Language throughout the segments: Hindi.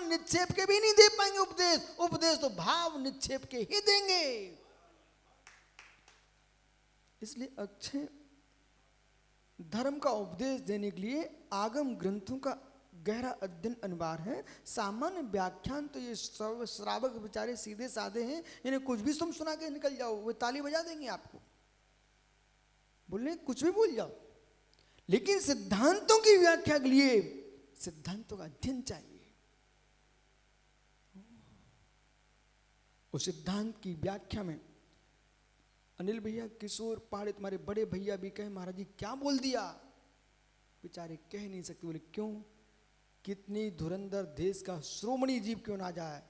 निक्षेप के भी नहीं दे पाएंगे उपदेश, उपदेश तो भाव निक्षेप के ही देंगे। इसलिए अक्षय धर्म का उपदेश देने के लिए आगम ग्रंथों का गहरा अध्ययन अनिवार्य है। सामान्य व्याख्यान तो ये श्रावक बेचारे सीधे साधे हैं, इन्हें कुछ भी तुम सुना के निकल जाओ, वो ताली बजा देंगे आपको, बोलने कुछ भी बोल जाओ। लेकिन सिद्धांतों की व्याख्या के लिए सिद्धांतों का अध्ययन चाहिए। उस सिद्धांत की व्याख्या में अनिल भैया, किशोर पहाड़े, तुम्हारे बड़े भैया भी कहे महाराज जी क्या बोल दिया, बेचारे कह नहीं सकते। बोले क्यों, कितनी धुरंधर देश का श्रोमणी जीव क्यों ना जाए,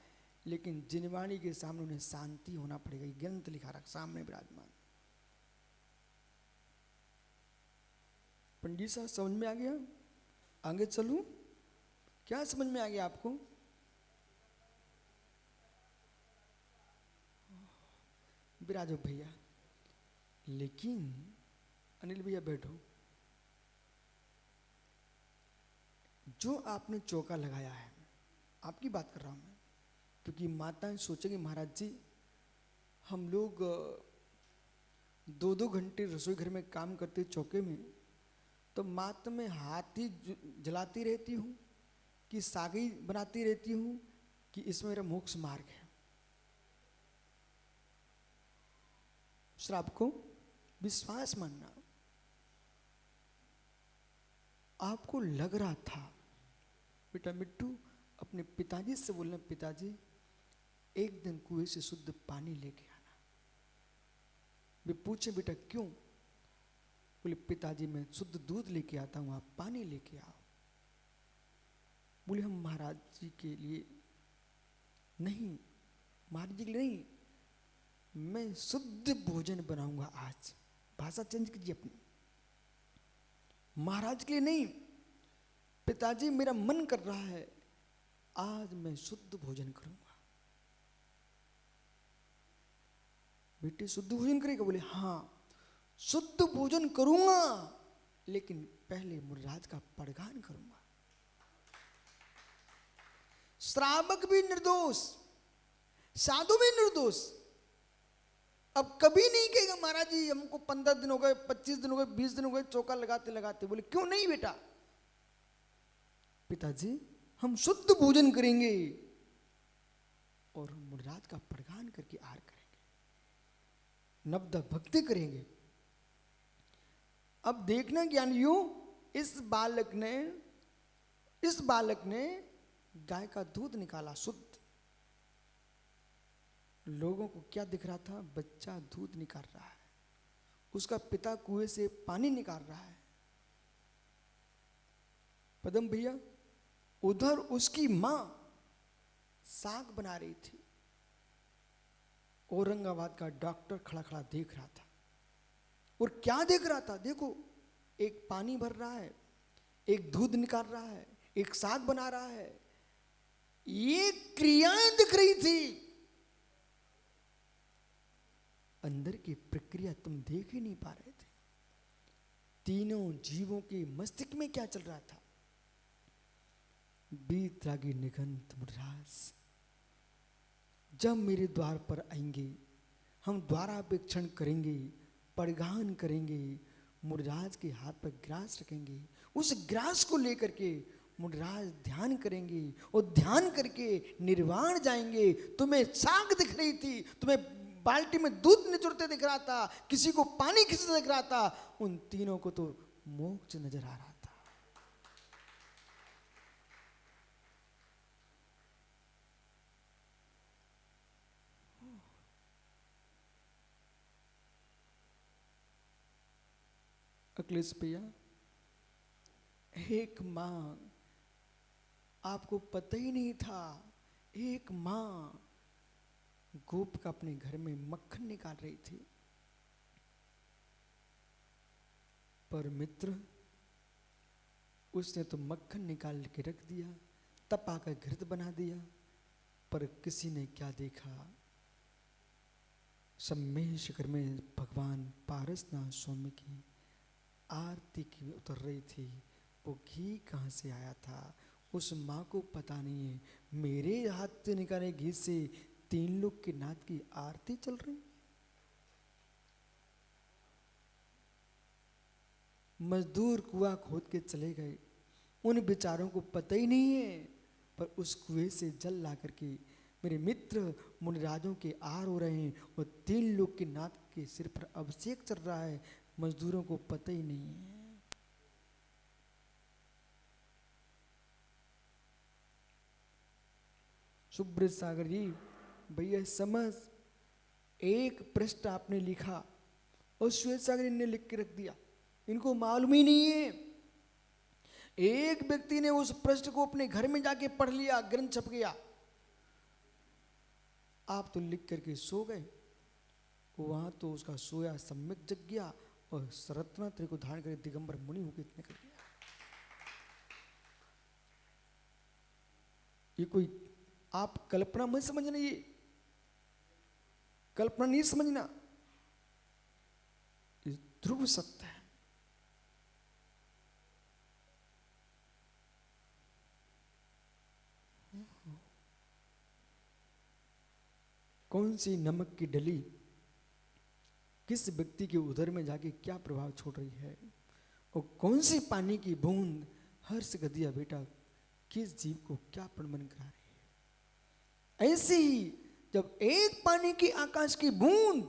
लेकिन जिनवाणी के सामने उन्हें शांति होना पड़ेगा। ग्रंथ लिखा रखा सामने विराजमान। पंडित साहब समझ में आ गया? आगे चलूं? क्या समझ में आ गया आपको? विराजो भैया। लेकिन अनिल भैया बैठो, जो आपने चौका लगाया है, आपकी बात कर रहा हूं मैं, क्योंकि माताएं सोचेंगी महाराज जी हम लोग 2-2 घंटे रसोई घर में काम करते चौके में, तो मात में हाथ ही जलाती रहती हूँ कि सागी बनाती रहती हूँ कि इसमें मेरा मोक्ष मार्ग है। श्राप को विश्वास मानना। आपको लग रहा था बेटा मिट्टू अपने पिताजी से बोलना, पिताजी एक दिन कुएं से शुद्ध पानी लेके आना। वे पूछे बेटा क्यों? बोले पिताजी मैं शुद्ध दूध लेके आता हूं, आप पानी लेके आओ। बोले हम महाराज जी के लिए नहीं, महाराज जी के लिए नहीं, मैं शुद्ध भोजन बनाऊंगा आज। भाषा चेंज कीजिए अपनी। महाराज के लिए नहीं, पिताजी मेरा मन कर रहा है आज मैं शुद्ध भोजन करूंगा। बेटे शुद्ध भोजन करेगा? बोले हाँ शुद्ध भोजन करूंगा, लेकिन पहले मुराद का पड़गान करूंगा। श्रावक भी निर्दोष, साधु भी निर्दोष। अब कभी नहीं कहेगा महाराज जी हमको 15 दिन हो गए, 25 दिन हो गए, 20 दिन हो गए चौका लगाते लगाते। बोले क्यों नहीं बेटा? पिताजी हम शुद्ध भोजन करेंगे और मुराद का पड़गान करके आहार करेंगे, नवदा भक्ति करेंगे। अब देखना ज्ञानियों, इस बालक ने गाय का दूध निकाला शुद्ध। लोगों को क्या दिख रहा था? बच्चा दूध निकाल रहा है, उसका पिता कुएं से पानी निकाल रहा है। पदम भैया उधर उसकी मां साग बना रही थी। औरंगाबाद का डॉक्टर खड़ा खड़ा देख रहा था। और क्या देख रहा था? देखो एक पानी भर रहा है, एक दूध निकाल रहा है, एक साग बना रहा है, ये क्रियाएं दिख रही थी। अंदर की प्रक्रिया तुम देख ही नहीं पा रहे थे। तीनों जीवों के मस्तिष्क में क्या चल रहा था? बीतरागी निगंत मुरास जब मेरे द्वार पर आएंगे, हम द्वारापेक्षण करेंगे, पड़गान करेंगे, मुराज के हाथ पर ग्रास रखेंगे, उस ग्रास को लेकर के मुराज ध्यान करेंगे और ध्यान करके निर्वाण जाएंगे। तुम्हें साग दिख रही थी, तुम्हें बाल्टी में दूध निचोड़ते दिख रहा था, किसी को पानी खींचते दिख रहा था, उन तीनों को तो मोक्ष नजर आ रहा था। अखिलेश भैया, एक मां, आपको पता ही नहीं था, एक मां गोप का अपने घर में मक्खन निकाल रही थी। पर मित्र उसने तो मक्खन निकाल के रख दिया, तपा का घृत बना दिया, पर किसी ने क्या देखा? सम्मेय शिखर में भगवान पारसनाथ स्वामी की आरती की उतर रही थी। वो घी कहाँ से आया था? उस माँ को पता नहीं है मेरे हाथ से निकाले घी से 3 लोग के नाथ की आरती चल रही। मजदूर कुआं खोद के चले गए, उन बेचारों को पता ही नहीं है, पर उस कुएं से जल ला करके मेरे मित्र मुनिराजों के आहार हो रहे हैं और 3 लोग के नाथ के सिर पर अभिषेक चल रहा है, मजदूरों को पता ही नहीं है। सुब्रत सागर जी, भैया समझ, एक पृष्ठ आपने लिखा और श्वेत सागर ने लिख के रख दिया, इनको मालूम ही नहीं है। एक व्यक्ति ने उस पृष्ठ को अपने घर में जाके पढ़ लिया, ग्रंथ छप गया, आप तो लिख करके सो गए, वहां तो उसका सोया सम्यक जग गया और सरत्नात्रय को धारण करके दिगंबर मुनि होकर निकल गया। ये कोई आप कल्पना मत समझना, ये कल्पना नहीं समझना, ये ध्रुव सत्य है। कौन सी नमक की डली किस व्यक्ति के उदर में जाके क्या प्रभाव छोड़ रही है, और कौन सी पानी की बूंद हर्ष गदिया बेटा किस जीव को क्या प्रमन करा रही है। ऐसे ही जब एक पानी की आकाश की बूंद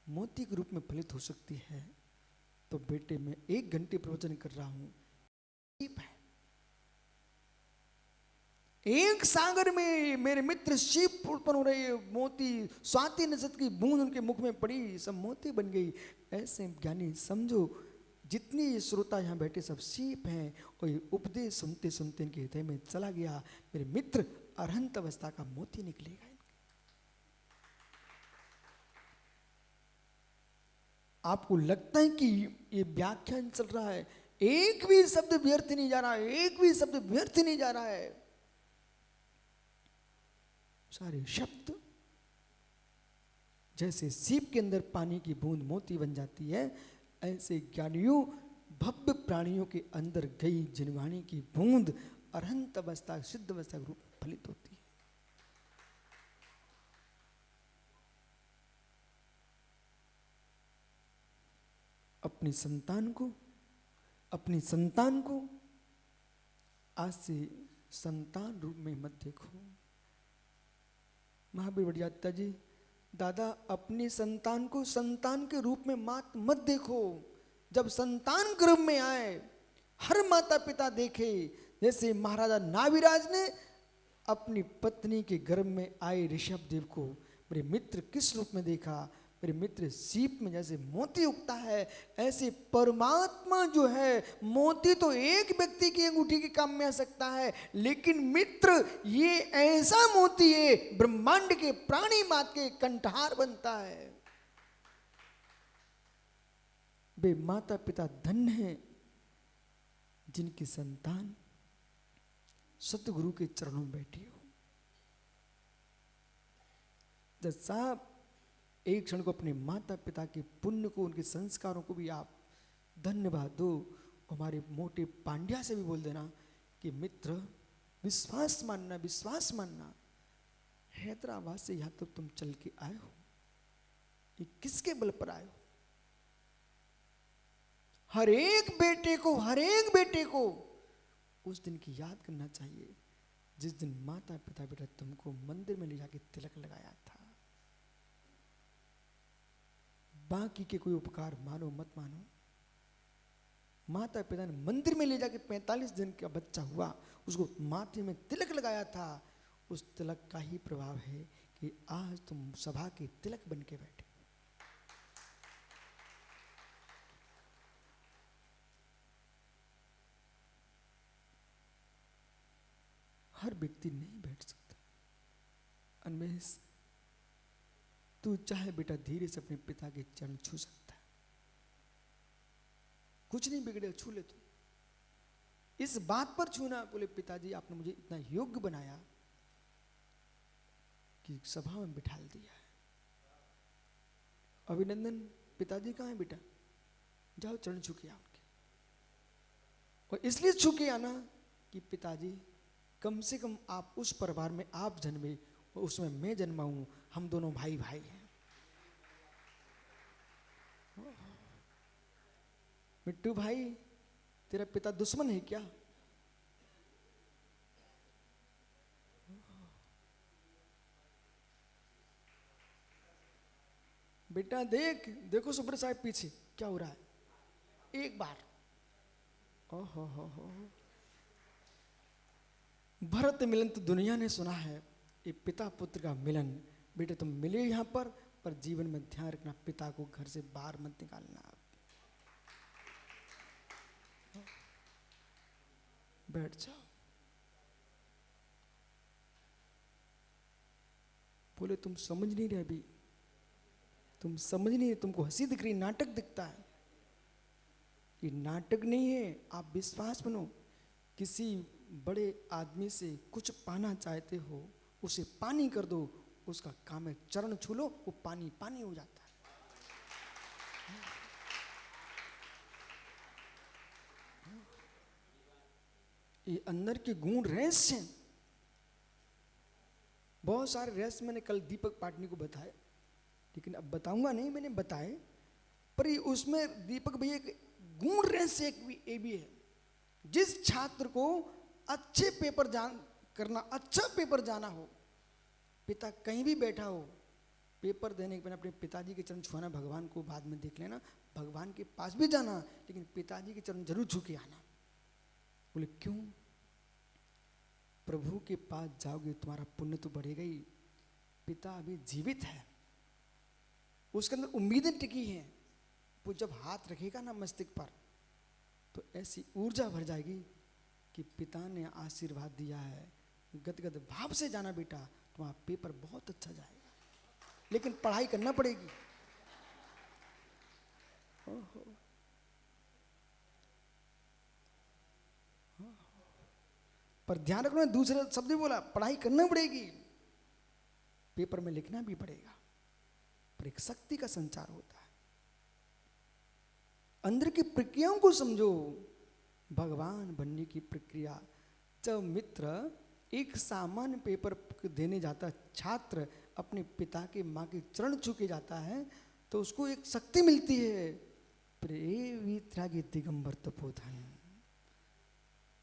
मोती के रूप में फलित हो सकती है, तो बेटे मैं 1 घंटे प्रवचन कर रहा हूं, एक सागर में मेरे मित्र शिप उत्पन्न हो रहे, मोती स्वाति नक्षत्र की बूंद उनके मुख में पड़ी, सब मोती बन गई। ऐसे ज्ञानी समझो, जितनी श्रोता यहाँ बैठे सब सीप हैं, और ये उपदेश सुनते सुनते इनके हृदय में चला गया, मेरे मित्र अरहंत अवस्था का मोती निकलेगा। आपको लगता है कि ये व्याख्यान चल रहा है, एक भी शब्द व्यर्थ नहीं जा रहा है, एक भी शब्द व्यर्थ नहीं जा रहा है, सारे शब्द जैसे सीप के अंदर पानी की बूंद मोती बन जाती है, ऐसे ज्ञानियों भव्य प्राणियों के अंदर गई जिनवाणी की बूंद अरहंत अवस्था सिद्ध अवस्था के रूप में फलित होती है। अपनी संतान को आज से संतान रूप में मत देखो। महावीर भट्टाचार्य जी, दादा अपनी संतान को संतान के रूप में मत देखो। जब संतान गर्भ में आए, हर माता पिता देखे, जैसे महाराजा नाभिराज ने अपनी पत्नी के गर्भ में आए ऋषभ देव को मेरे मित्र किस रूप में देखा, मेरे मित्र सीप में जैसे मोती उगता है, ऐसे परमात्मा जो है, मोती तो एक व्यक्ति की अंगूठी के काम में आ सकता है, लेकिन मित्र ये ऐसा मोती है, ब्रह्मांड के प्राणी मात के कंठहार बनता है। वे माता पिता धन्य हैं जिनकी संतान सतगुरु के चरणों में बैठी हो। जब साहब एक क्षण को अपने माता पिता के पुण्य को, उनके संस्कारों को भी आप धन्यवाद दो। हमारे मोटे पांड्या से भी बोल देना कि मित्र विश्वास मानना, हैदराबाद से यहां तक तुम चल के आए हो, ये किसके बल पर आए हो। हर एक बेटे को उस दिन की याद करना चाहिए जिस दिन माता पिता बेटा तुमको मंदिर में ले जाके तिलक लगाया था। बाकी के कोई उपकार मानो मत मानो, माता पिता ने मंदिर में ले जाके 45 दिन का बच्चा हुआ, उसको माथे में तिलक लगाया था, उस तिलक का ही प्रभाव है कि आज तुम सभा के तिलक बन के बैठे। हर व्यक्ति नहीं बैठ सकता। अन्वेष, तू चाहे बेटा धीरे से अपने पिता के चरण छू सकता है, कुछ नहीं बिगड़े, छू ले तू। इस बात पर छूना, बोले पिताजी आपने मुझे इतना योग्य बनाया कि सभा में बिठा दिया है। अभिनंदन, पिताजी कहाँ है बेटा, जाओ चरण छू के आओ उनके। और इसलिए छू के आना कि पिताजी कम से कम आप उस परिवार में आप जन्मे, उसमें मैं जन्मा हूं, हम दोनों भाई भाई हैं। मिट्टू भाई, तेरा पिता दुश्मन है क्या? बेटा देख, देखो सुब्रत साहब पीछे क्या हो रहा है, एक बार। ओहो हो। भरत मिलन तो दुनिया ने सुना है, ये पिता पुत्र का मिलन। बेटे तुम मिले यहां पर जीवन में ध्यान रखना, पिता को घर से बाहर मत निकालना। बैठ जाओ। बोले तुम समझ नहीं रहे, अभी तुम समझ नहीं रहे, तुमको हंसी दिख रही, नाटक दिखता है। ये नाटक नहीं है, आप विश्वास बनो। किसी बड़े आदमी से कुछ पाना चाहते हो, उसे पानी कर दो, उसका काम है चरण छू लो, वो पानी पानी हो जाता है। ये अंदर के गुण रहस्य हैं। बहुत सारे रहस्य मैंने कल दीपक पाटनी को बताए, लेकिन अब बताऊंगा नहीं, मैंने बताए। पर ये उसमें दीपक भैया एक गुण रहस्य एक भी है। जिस छात्र को अच्छे पेपर करना, अच्छा पेपर जाना हो, पिता कहीं भी बैठा हो, पेपर देने के पहले अपने पिताजी के चरण छुआना, भगवान को बाद में देख लेना, भगवान के पास भी जाना, लेकिन पिताजी के चरण जरूर छू के आना। बोले क्यों? प्रभु के पास जाओगे तुम्हारा पुण्य तो बढ़ेगा ही। पिता अभी जीवित है, उसके अंदर उम्मीदें टिकी हैं। वो जब हाथ रखेगा ना मस्तिष्क पर, तो ऐसी ऊर्जा भर जाएगी कि पिता ने आशीर्वाद दिया है। गदगद भाव से जाना बेटा, तुम्हारा पेपर बहुत अच्छा जाएगा, लेकिन पढ़ाई करना पड़ेगी। ओहो। पर ध्यान रखना, दूसरे शब्द भी बोला, पढ़ाई करना पड़ेगी, पेपर में लिखना भी पड़ेगा, पर एक शक्ति का संचार होता है। अंदर की प्रक्रियाओं को समझो, भगवान बनने की प्रक्रिया। जब मित्र एक सामान्य पेपर देने जाता, छात्र अपने पिता के माँ के चरण छू के जाता है, तो उसको एक शक्ति मिलती है। प्रेवित्रागी दिगंबर तपोधन,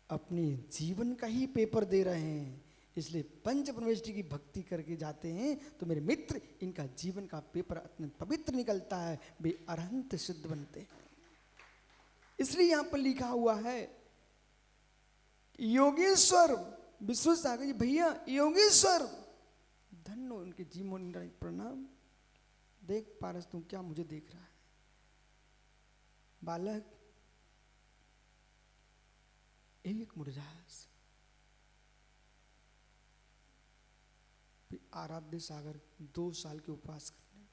अपने जीवन का ही पेपर दे रहे हैं, इसलिए पंच परमेष्टि की भक्ति करके जाते हैं। तो मेरे मित्र, इनका जीवन का पेपर अत्यंत पवित्र निकलता है, वे अरहंत सिद्ध बनते हैं। इसलिए यहां पर लिखा हुआ है, योगेश्वर विश्व सागर जी भैया, योगेश्वर धन्य उनके जीवन प्रणाम। देख पारस, तू क्या मुझे देख रहा है? बालक एक मुरझास, आराध्य सागर 2 साल के उपवास करने,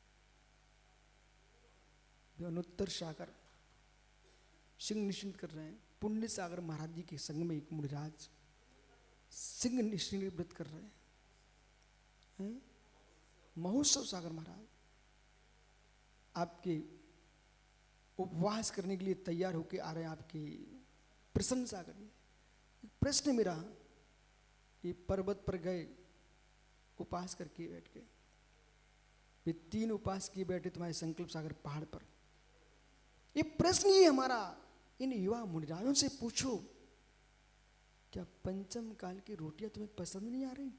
अनुत्तर सागर सिंह निश्चिंत कर रहे हैं, पुण्य सागर महाराज जी के संग में एक मुनिराज सिंह निश्चिंत व्रत कर रहे हैं। महोत्सव सागर महाराज आपके उपवास करने के लिए तैयार होके आ रहे हैं, आपके प्रशंसा करिए। प्रश्न मेरा, ये पर्वत पर गए, उपास करके बैठ गए, ये 3 उपास किए बैठे तुम्हारे संकल्प सागर पहाड़ पर। ये प्रश्न ही हमारा, इन युवा मुनिराजों से पूछो, क्या पंचम काल की रोटियां तुम्हें पसंद नहीं आ रही?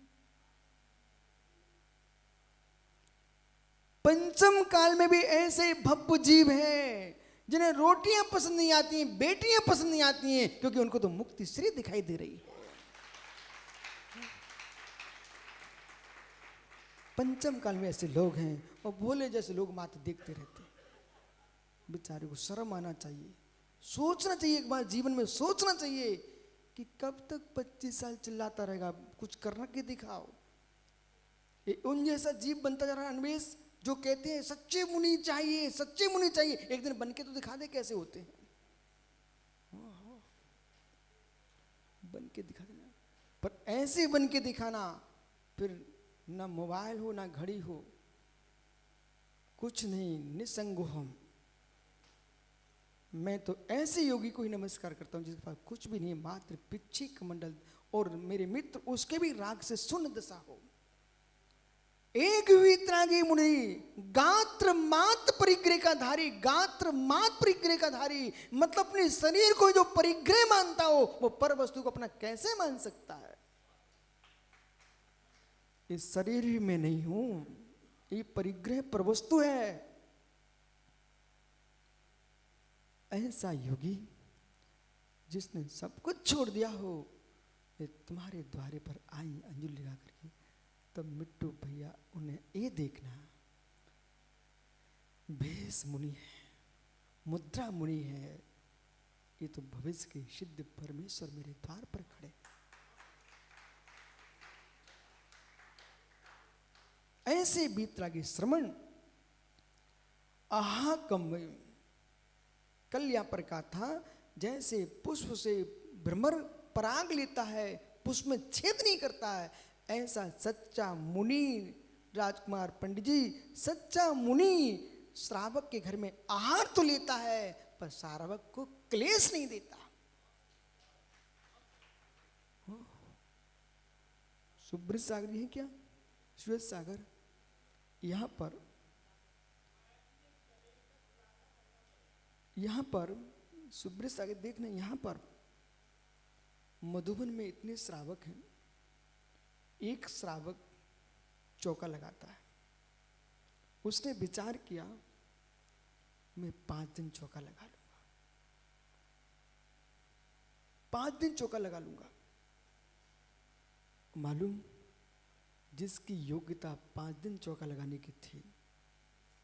पंचम काल में भी ऐसे भव्य जीव हैं जिन्हें रोटियां पसंद नहीं आती हैं, बेटियां पसंद नहीं आती हैं, क्योंकि उनको तो मुक्ति श्री दिखाई दे रही है। पंचम काल में ऐसे लोग हैं, और भोले जैसे लोग मात्र देखते रहते हैं। बेचारे को शर्म आना चाहिए, सोचना चाहिए, एक बार जीवन में सोचना चाहिए कि कब तक 25 साल चिल्लाता रहेगा, कुछ करना के दिखाओ। ये उन जैसा जीव बनता जा रहा है अन्वेष, जो कहते हैं सच्चे मुनि चाहिए, सच्चे मुनि चाहिए। एक दिन बन के तो दिखा दे कैसे होते हैं, बन के दिखा देना। पर ऐसे बन के दिखाना, फिर ना मोबाइल हो ना घड़ी हो, कुछ नहीं, निसंग हम, मैं तो ऐसे योगी को ही नमस्कार करता हूं जिसके पास कुछ भी नहीं, मात्र पिच्छी कमंडल, और मेरे मित्र उसके भी राग से सुन्न दशा हो। एक वीतरागी मुनि, गात्र मात्र परिग्रह का धारी, गात्र मात्र परिग्रह का धारी, मतलब अपने शरीर को जो परिग्रह मानता हो वो पर वस्तु को अपना कैसे मान सकता है? इस शरीर ही में नहीं हूं, ये परिग्रह पर वस्तु है। ऐसा योगी जिसने सब कुछ छोड़ दिया हो, ये तुम्हारे द्वारे पर आई अंजलि लगा करके, तब मिट्टू भैया उन्हें ये देखना, भेष मुनि है, मुद्रा मुनि है, ये तो भविष्य के सिद्ध परमेश्वर मेरे द्वार पर खड़े। ऐसे वीतरागी श्रमण आहा कम कल यहाँ पर कहा था, जैसे पुष्प से भ्रमर पराग लेता है, पुष्प में छेद नहीं करता है, ऐसा सच्चा मुनि, राजकुमार पंडित जी, सच्चा मुनि श्रावक के घर में आहार तो लेता है पर श्रावक को क्लेश नहीं देता। सुब्रत सागर है क्या? श्वेत सागर, यहां पर सुब्रत सागर देखना, यहां पर मधुबन में इतने श्रावक हैं, एक श्रावक चौका लगाता है। उसने विचार किया मैं 5 दिन चौका लगा लूंगा, 5 दिन चौका लगा लूंगा। मालूम जिसकी योग्यता 5 दिन चौका लगाने की थी,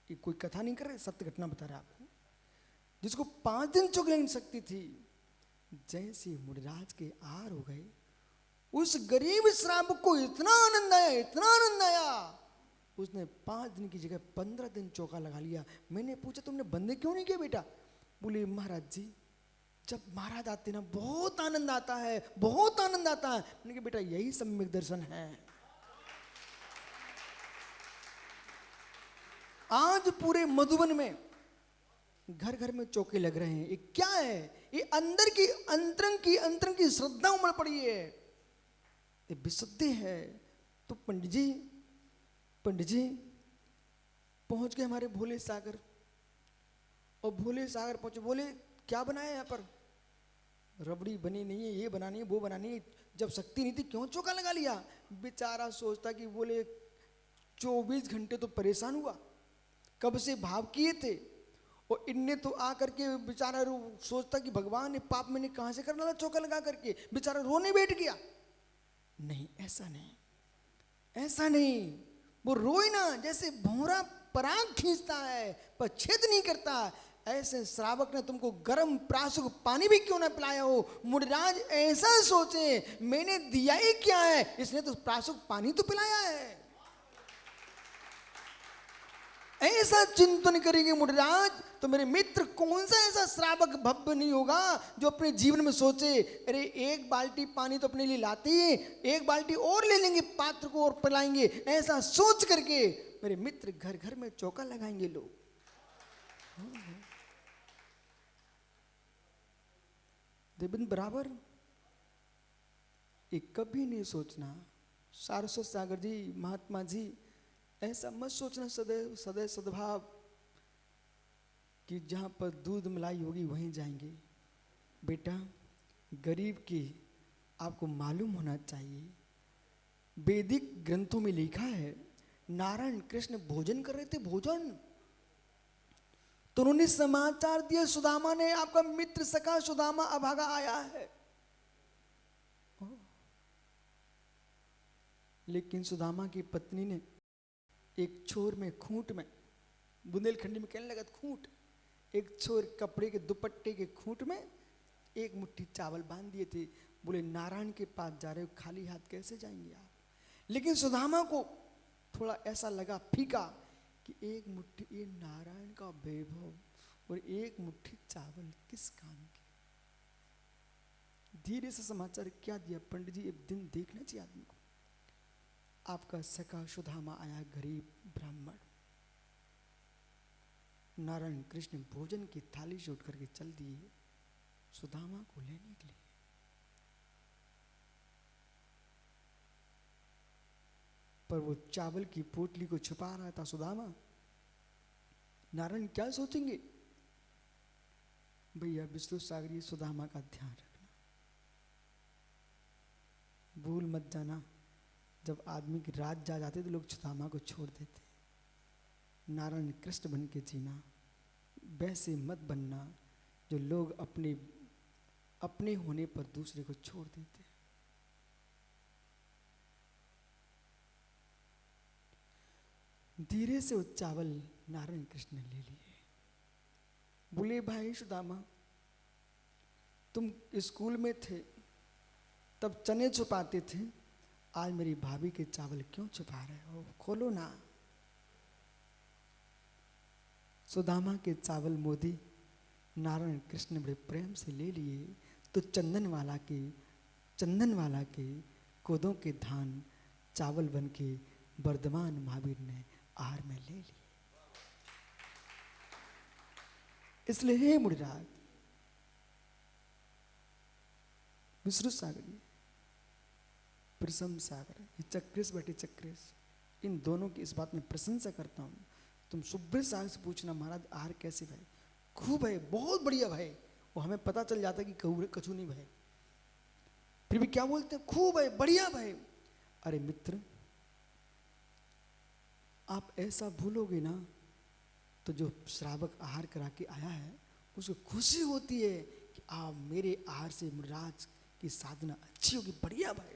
ये कोई कथा नहीं कर रहे, सत्य घटना बता रहा आपको, जिसको 5 दिन चौका लगा सकती थी, जैसे मुनिराज के आहार हो गए, उस गरीब श्रावक को इतना आनंद आया, इतना आनंद आया, उसने 5 दिन की जगह 15 दिन चौका लगा लिया। मैंने पूछा तुमने बंदे क्यों नहीं किया बेटा? बोले महाराज जी, जब महाराज आते ना बहुत आनंद आता है, बहुत आनंद आता है। मैंने कहा बेटा यही सम्यक दर्शन है। आज पूरे मधुबन में घर घर में चौके लग रहे हैं, ये क्या है? ये अंदर की अंतरंग की श्रद्धा उमड़ पड़ी है, ये विशुद्धि है। तो पंडित जी पहुंच गए हमारे भोले सागर, और भोले सागर पहुंचे, बोले क्या बनाया यहाँ पर? रबड़ी बनी नहीं है, ये बनानी है, वो बनानी है। जब शक्ति नहीं थी क्यों चौका लगा लिया? बेचारा सोचता कि बोले 24 घंटे तो परेशान हुआ, कब से भाव किए थे, और इनने तो आकर के बेचारा सोचता कि भगवान ने पाप मैंने कहां से करना था चौका लगा करके, बेचारा रोने बैठ गया। नहीं, ऐसा नहीं, वो रोए ना, जैसे भौरा पराग खींचता है पर छेद नहीं करता, ऐसे श्रावक ने तुमको गर्म प्रासुक पानी भी क्यों ना पिलाया हो। मुनिराज ऐसा सोचे मैंने दिया ही क्या है, इसने तो प्रासुक पानी तो पिलाया है। ऐसा चिंतन करेंगे मुनिराज तो मेरे मित्र कौन सा ऐसा श्रावक भव्य नहीं होगा जो अपने जीवन में सोचे अरे एक बाल्टी पानी तो अपने लिए लाते ही, एक बाल्टी और ले लेंगे पात्र को और पिलाएंगे। ऐसा सोच करके मेरे मित्र घर घर में चौका लगाएंगे लोग। देविंद बराबर ये कभी नहीं सोचना, सारस्वत सागर जी, महात्मा जी, ऐसा मत सोचना सदैव सद्भाव कि जहां पर दूध मलाई होगी वहीं जाएंगे। बेटा गरीब की आपको मालूम होना चाहिए, वैदिक ग्रंथों में लिखा है नारायण कृष्ण भोजन कर रहे थे, भोजन तो उन्होंने समाचार दिया सुदामा ने, आपका मित्र सखा सुदामा अभागा आया है। लेकिन सुदामा की पत्नी ने एक छोर में खूंट में, बुंदेलखंडी में कहने लगा खूंट, एक छोर कपड़े के दुपट्टे के खूंट में एक मुट्ठी चावल बांध दिए थे। बोले नारायण के पास जा रहे हो, खाली हाथ कैसे जाएंगे आप? लेकिन सुदामा को थोड़ा ऐसा लगा फीका कि एक मुट्ठी, ये नारायण का वैभव और एक मुट्ठी चावल किस काम के? धीरे से समाचार क्या दिया पंडित जी, एक दिन देखना चाहिए आदमी को। आपका सखा सुदामा आया, गरीब ब्राह्मण, नारायण कृष्ण भोजन की थाली से उठ करके चल दिए सुदामा को लेने के लिए। पर वो चावल की पोटली को छुपा रहा था सुदामा। नारायण क्या सोचेंगे? भैया विष्णु सागरी सुदामा का ध्यान रखना, भूल मत जाना। जब आदमी की रात जा जाते तो लोग सुदामा को छोड़ देते। नारायण कृष्ण बन के जीना, वैसे मत बनना जो लोग अपने होने पर दूसरे को छोड़ देते। धीरे से वो चावल नारायण कृष्ण ने ले लिए। बोले भाई सुदामा, तुम स्कूल में थे तब चने छुपाते थे, आज मेरी भाभी के चावल क्यों छुपा रहे हो? खोलो ना। सुदामा के चावल मोदी नारायण कृष्ण ने बड़े प्रेम से ले लिए तो चंदन वाला के कोदों के धान चावल बन के वर्धमान महावीर ने आहार में ले लिए। इसलिए हे मुनिराज, विष्णु सागर, प्रसम सागर, ये चक्रेश बैठे चक्रेश, इन दोनों की इस बात में प्रशंसा करता हूं। तुम सुब्रत सागर से पूछना महाराज आहार कैसे भाई? खूब है, बहुत बढ़िया भाई। वो हमें पता चल जाता है कि कछु नहीं भाई, फिर भी क्या बोलते हैं? खूब है, बढ़िया भाई। अरे मित्र, आप ऐसा भूलोगे ना तो जो श्रावक आहार करा के आया है उसको खुशी होती है कि आप मेरे आहार से मुनिराज की साधना अच्छी होगी, बढ़िया भाई।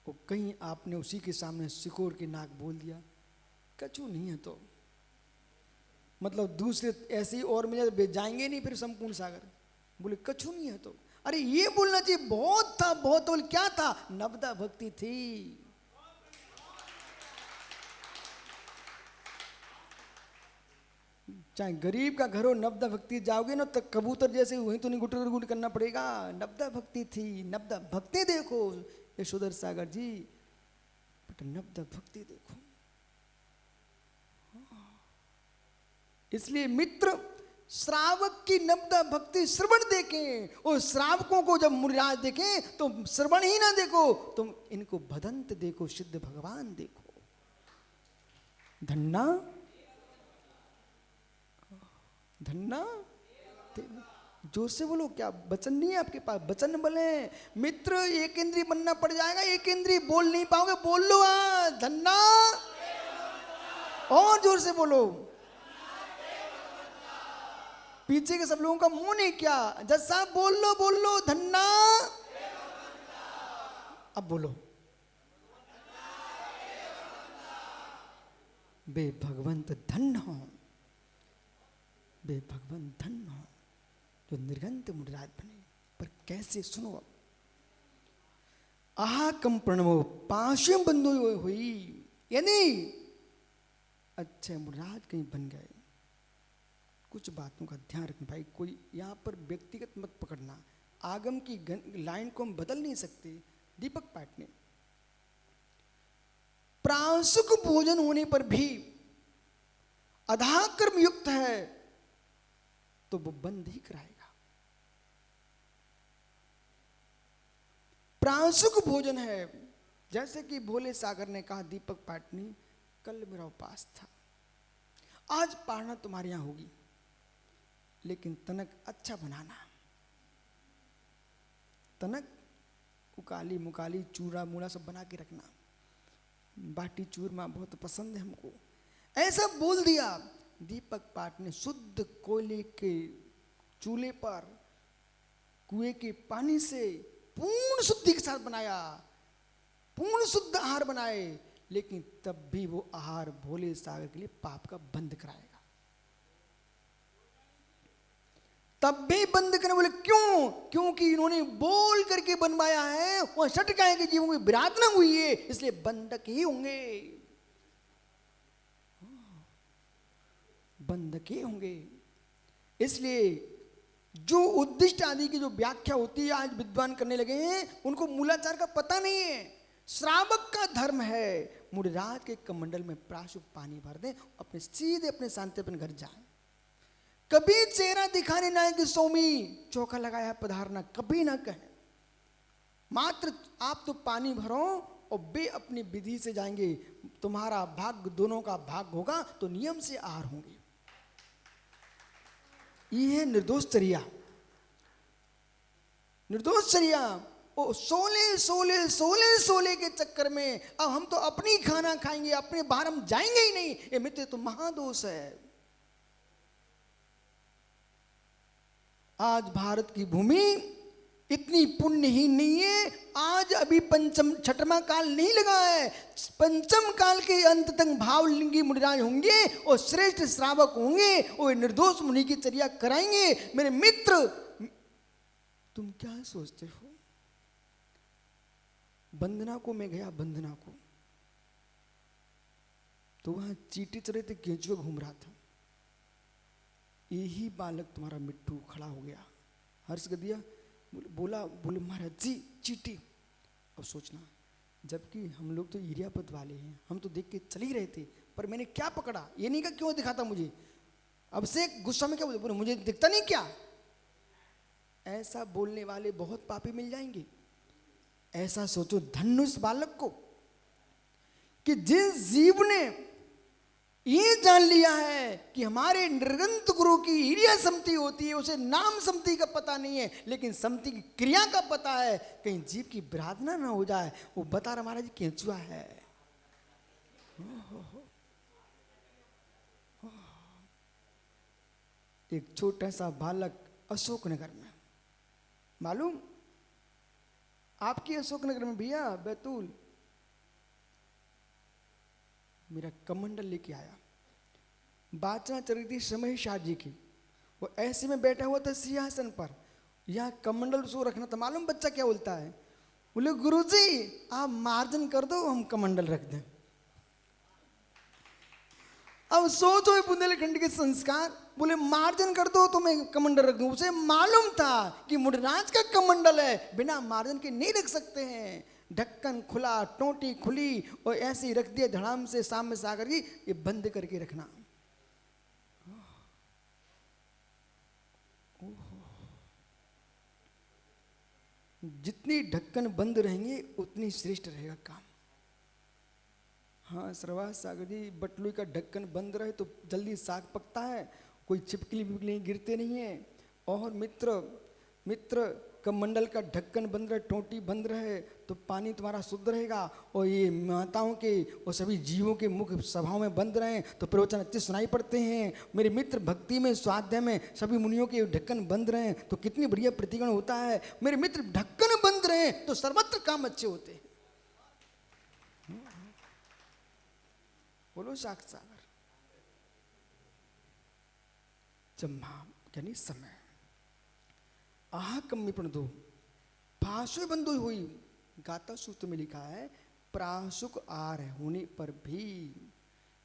वो कहीं आपने उसी के सामने सिकोड़ के नाक बोल दिया कछु नहीं है तो मतलब दूसरे ऐसे ही और मिले जाएंगे नहीं फिर संपूर्ण सागर। बोले कछु नहीं है तो, अरे ये बोलना चाहिए बहुत था, बहुत। बोले क्या था? नवदा भक्ति थी। चाहे गरीब का घर हो, नवदा भक्ति जाओगे ना तो कबूतर जैसे वहीं तो नहीं गुटर गुट करना पड़ेगा। नवदा भक्ति थी, नवदा भक्ति देखो यशोधर सागर जी, बट नवदा भक्ति देखो। इसलिए मित्र, श्रावक की नवदा भक्ति श्रवण देखें, और श्रावकों को जब मुनिराज देखें तो श्रवण ही ना देखो, तुम इनको भदंत देखो, सिद्ध भगवान देखो। धन्ना धन्ना, जोर से बोलो, क्या वचन नहीं है आपके पास? वचन बोले मित्र, एक इंद्री बनना पड़ जाएगा, एक इंद्री बोल नहीं पाओगे, बोल लो धन्ना, और जोर से बोलो। पीछे के सब लोगों का मुंह नहीं क्या, जज साहब बोल लो धन्ना। अब बोलो, बे भगवंत धन्य हो, बे भगवंत धन्य हो जो निर्गंत मुनिराज बने। पर कैसे? सुनो अब। आहा कम प्रणवो पाशम बंधु हुई, यानी अच्छे मुनिराज कहीं बन गए। कुछ बातों का ध्यान रखना भाई, कोई यहाँ पर व्यक्तिगत मत पकड़ना। आगम की लाइन को हम बदल नहीं सकते। दीपक पाटने, प्रासुक भोजन होने पर भी अधाकर्म युक्त है तो वो बंद ही कराएगा। प्रासुक भोजन है, जैसे कि भोले सागर ने कहा, दीपक पाटनी कल मेरा उपवास था, आज पारणा तुम्हारे यहां होगी, लेकिन तनक अच्छा बनाना। तनक उकाली मुकाली चूरा मूड़ा सब बना के रखना, बाटी चूरमा बहुत पसंद है हमको, ऐसा बोल दिया। दीपक पाट ने शुद्ध कोयले के चूल्हे पर कुएं के पानी से पूर्ण शुद्धि के साथ बनाया, पूर्ण शुद्ध आहार बनाए, लेकिन तब भी वो आहार भोले सागर के लिए पाप का बंद कराएगा। तब भी बंद करने बोले क्यों? क्योंकि इन्होंने बोल करके बनवाया है, वह षटकाय के जीवों में विराधना हुई है, इसलिए बंधक ही होंगे, बंधक ही होंगे। इसलिए जो उद्दिष्ट आदि की जो व्याख्या होती है आज विद्वान करने लगे हैं, उनको मूलाचार का पता नहीं है। श्रावक का धर्म है मुनिराज के कमंडल में प्राशुक पानी भर दें, अपने सीधे अपने शांति अपने घर जाएं। कभी चेहरा दिखाने ना है कि स्वामी चौका लगाया पधारना, कभी ना कहें। मात्र आप तो पानी भरो और बे अपनी विधि से जाएंगे, तुम्हारा भाग दोनों का भाग होगा तो नियम से आहार होंगे। ये है निर्दोष चर्या। निर्दोष चर्या ओ 16 के चक्कर में अब हम तो अपनी खाना खाएंगे, अपने बाहर हम जाएंगे ही नहीं। ये मित्र तो महादोष है। आज भारत की भूमि इतनी पुण्यहीन नहीं है। आज अभी पंचम छठवां काल नहीं लगा है। पंचम काल के अंत तक भावलिंगी मुनिराज होंगे और श्रेष्ठ श्रावक होंगे और निर्दोष मुनि की चर्या कराएंगे। मेरे मित्र, तुम क्या सोचते हो? बंदना को मैं गया, बंदना को, तो वहां चींटी चले थे, केंचुआ घूम रहा था। यही बालक तुम्हारा मिट्टू खड़ा हो गया, हर्ष कर दिया, बोले महाराज जी चींटी। अब सोचना, जबकि हम लोग तो इरियापद वाले हैं, हम तो देख के चल ही रहे थे, पर मैंने क्या पकड़ा ये नहीं कहा क्यों दिखाता मुझे। अब से गुस्सा में क्या बोले, मुझे दिखता नहीं क्या? ऐसा बोलने वाले बहुत पापी मिल जाएंगे। ऐसा सोचो धन्य उस बालक को कि जिस जीव ने ये जान लिया है कि हमारे निर्गंत गुरु की इरिया सम्मति होती है, उसे नाम सम्मति का पता नहीं है, लेकिन सम्मति की क्रिया का पता है। कहीं जीव की विराधना ना हो जाए। वो बता रहा महाराज केंचुआ है। एक छोटा सा बालक अशोकनगर में, मालूम आपकी अशोकनगर में भैया बैतूल, मेरा कमंडल लेके आया। बाचना चल रही थी समय शाह जी की। वो ऐसे में बैठा हुआ था सिंहासन पर, यहाँ कमंडल उसको रखना था। मालूम बच्चा क्या बोलता है? बोले गुरुजी आप मार्जन कर दो, हम कमंडल रख दें। अब सोचो बुंदेलखंड के संस्कार, बोले मार्जन कर दो तो मैं कमंडल रख दूं। उसे मालूम था कि मुनिराज का कमंडल है, बिना मार्जन के नहीं रख सकते हैं। ढक्कन खुला, टोटी खुली और ऐसे ही रख दिया धड़ाम से सामने सागर जी, ये बंद करके रखना। जितनी ढक्कन बंद रहेंगे उतनी श्रेष्ठ रहेगा काम। हाँ श्रवास सागर जी, बटलुई का ढक्कन बंद रहे तो जल्दी साग पकता है, कोई छिपकली विपकली गिरते नहीं है। और मित्र कमंडल का ढक्कन बंद रहे, टोटी बंद रहे तो पानी तुम्हारा शुद्ध रहेगा। और ये माताओं के और सभी जीवों के मुख सभाओं में बंद रहे तो प्रवचन अच्छे सुनाई पड़ते हैं। मेरे मित्र भक्ति में स्वाध्याय में सभी मुनियों के ढक्कन बंद रहे तो कितनी बढ़िया प्रतिगण होता है। मेरे मित्र ढक्कन बंद रहे तो सर्वत्र काम अच्छे होते हैं। बोलो साक्षात सागर। जम्मा यानी समय आह कम्मी प्रणदो पाशु बंधु हुई। गाथा सूत्र में लिखा है प्राशुक आर होने पर भी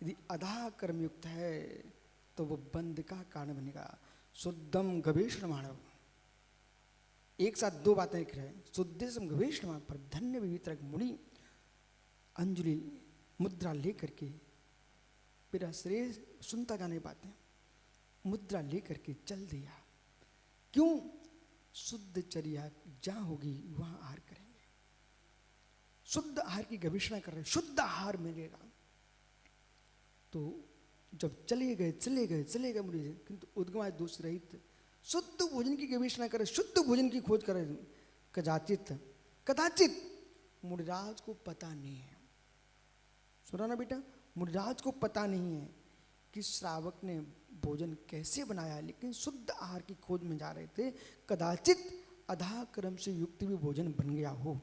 यदि अधा कर्मयुक्त है तो वो बंध का कारण बनेगा। शुद्धम गवेषण मानव, एक साथ दो बातें लिख रहे हैं। शुद्धम गवेषण मानव पर धन्य विवितरक मुनि अंजलि मुद्रा लेकर के, मेरा शरीर सुनता जाने पाते, मुद्रा लेकर के चल दिया। क्यों? शुद्ध चर्या जहां होगी वहां आहार करेंगे। शुद्ध आहार की गवेषणा कर रहे, शुद्ध आहार मिलेगा। तो जब चले गए मुझे, किंतु उद्गमाय दोष रहित शुद्ध भोजन की गवेषणा करे, शुद्ध भोजन की खोज करे। कदाचित मुनिराज को पता नहीं है, सुना ना बेटा, मुनिराज को पता नहीं है कि श्रावक ने भोजन कैसे बनाया, लेकिन शुद्ध आहार की खोज में जा रहे थे। कदाचित अधा कर्म से युक्त भी भोजन बन गया हो,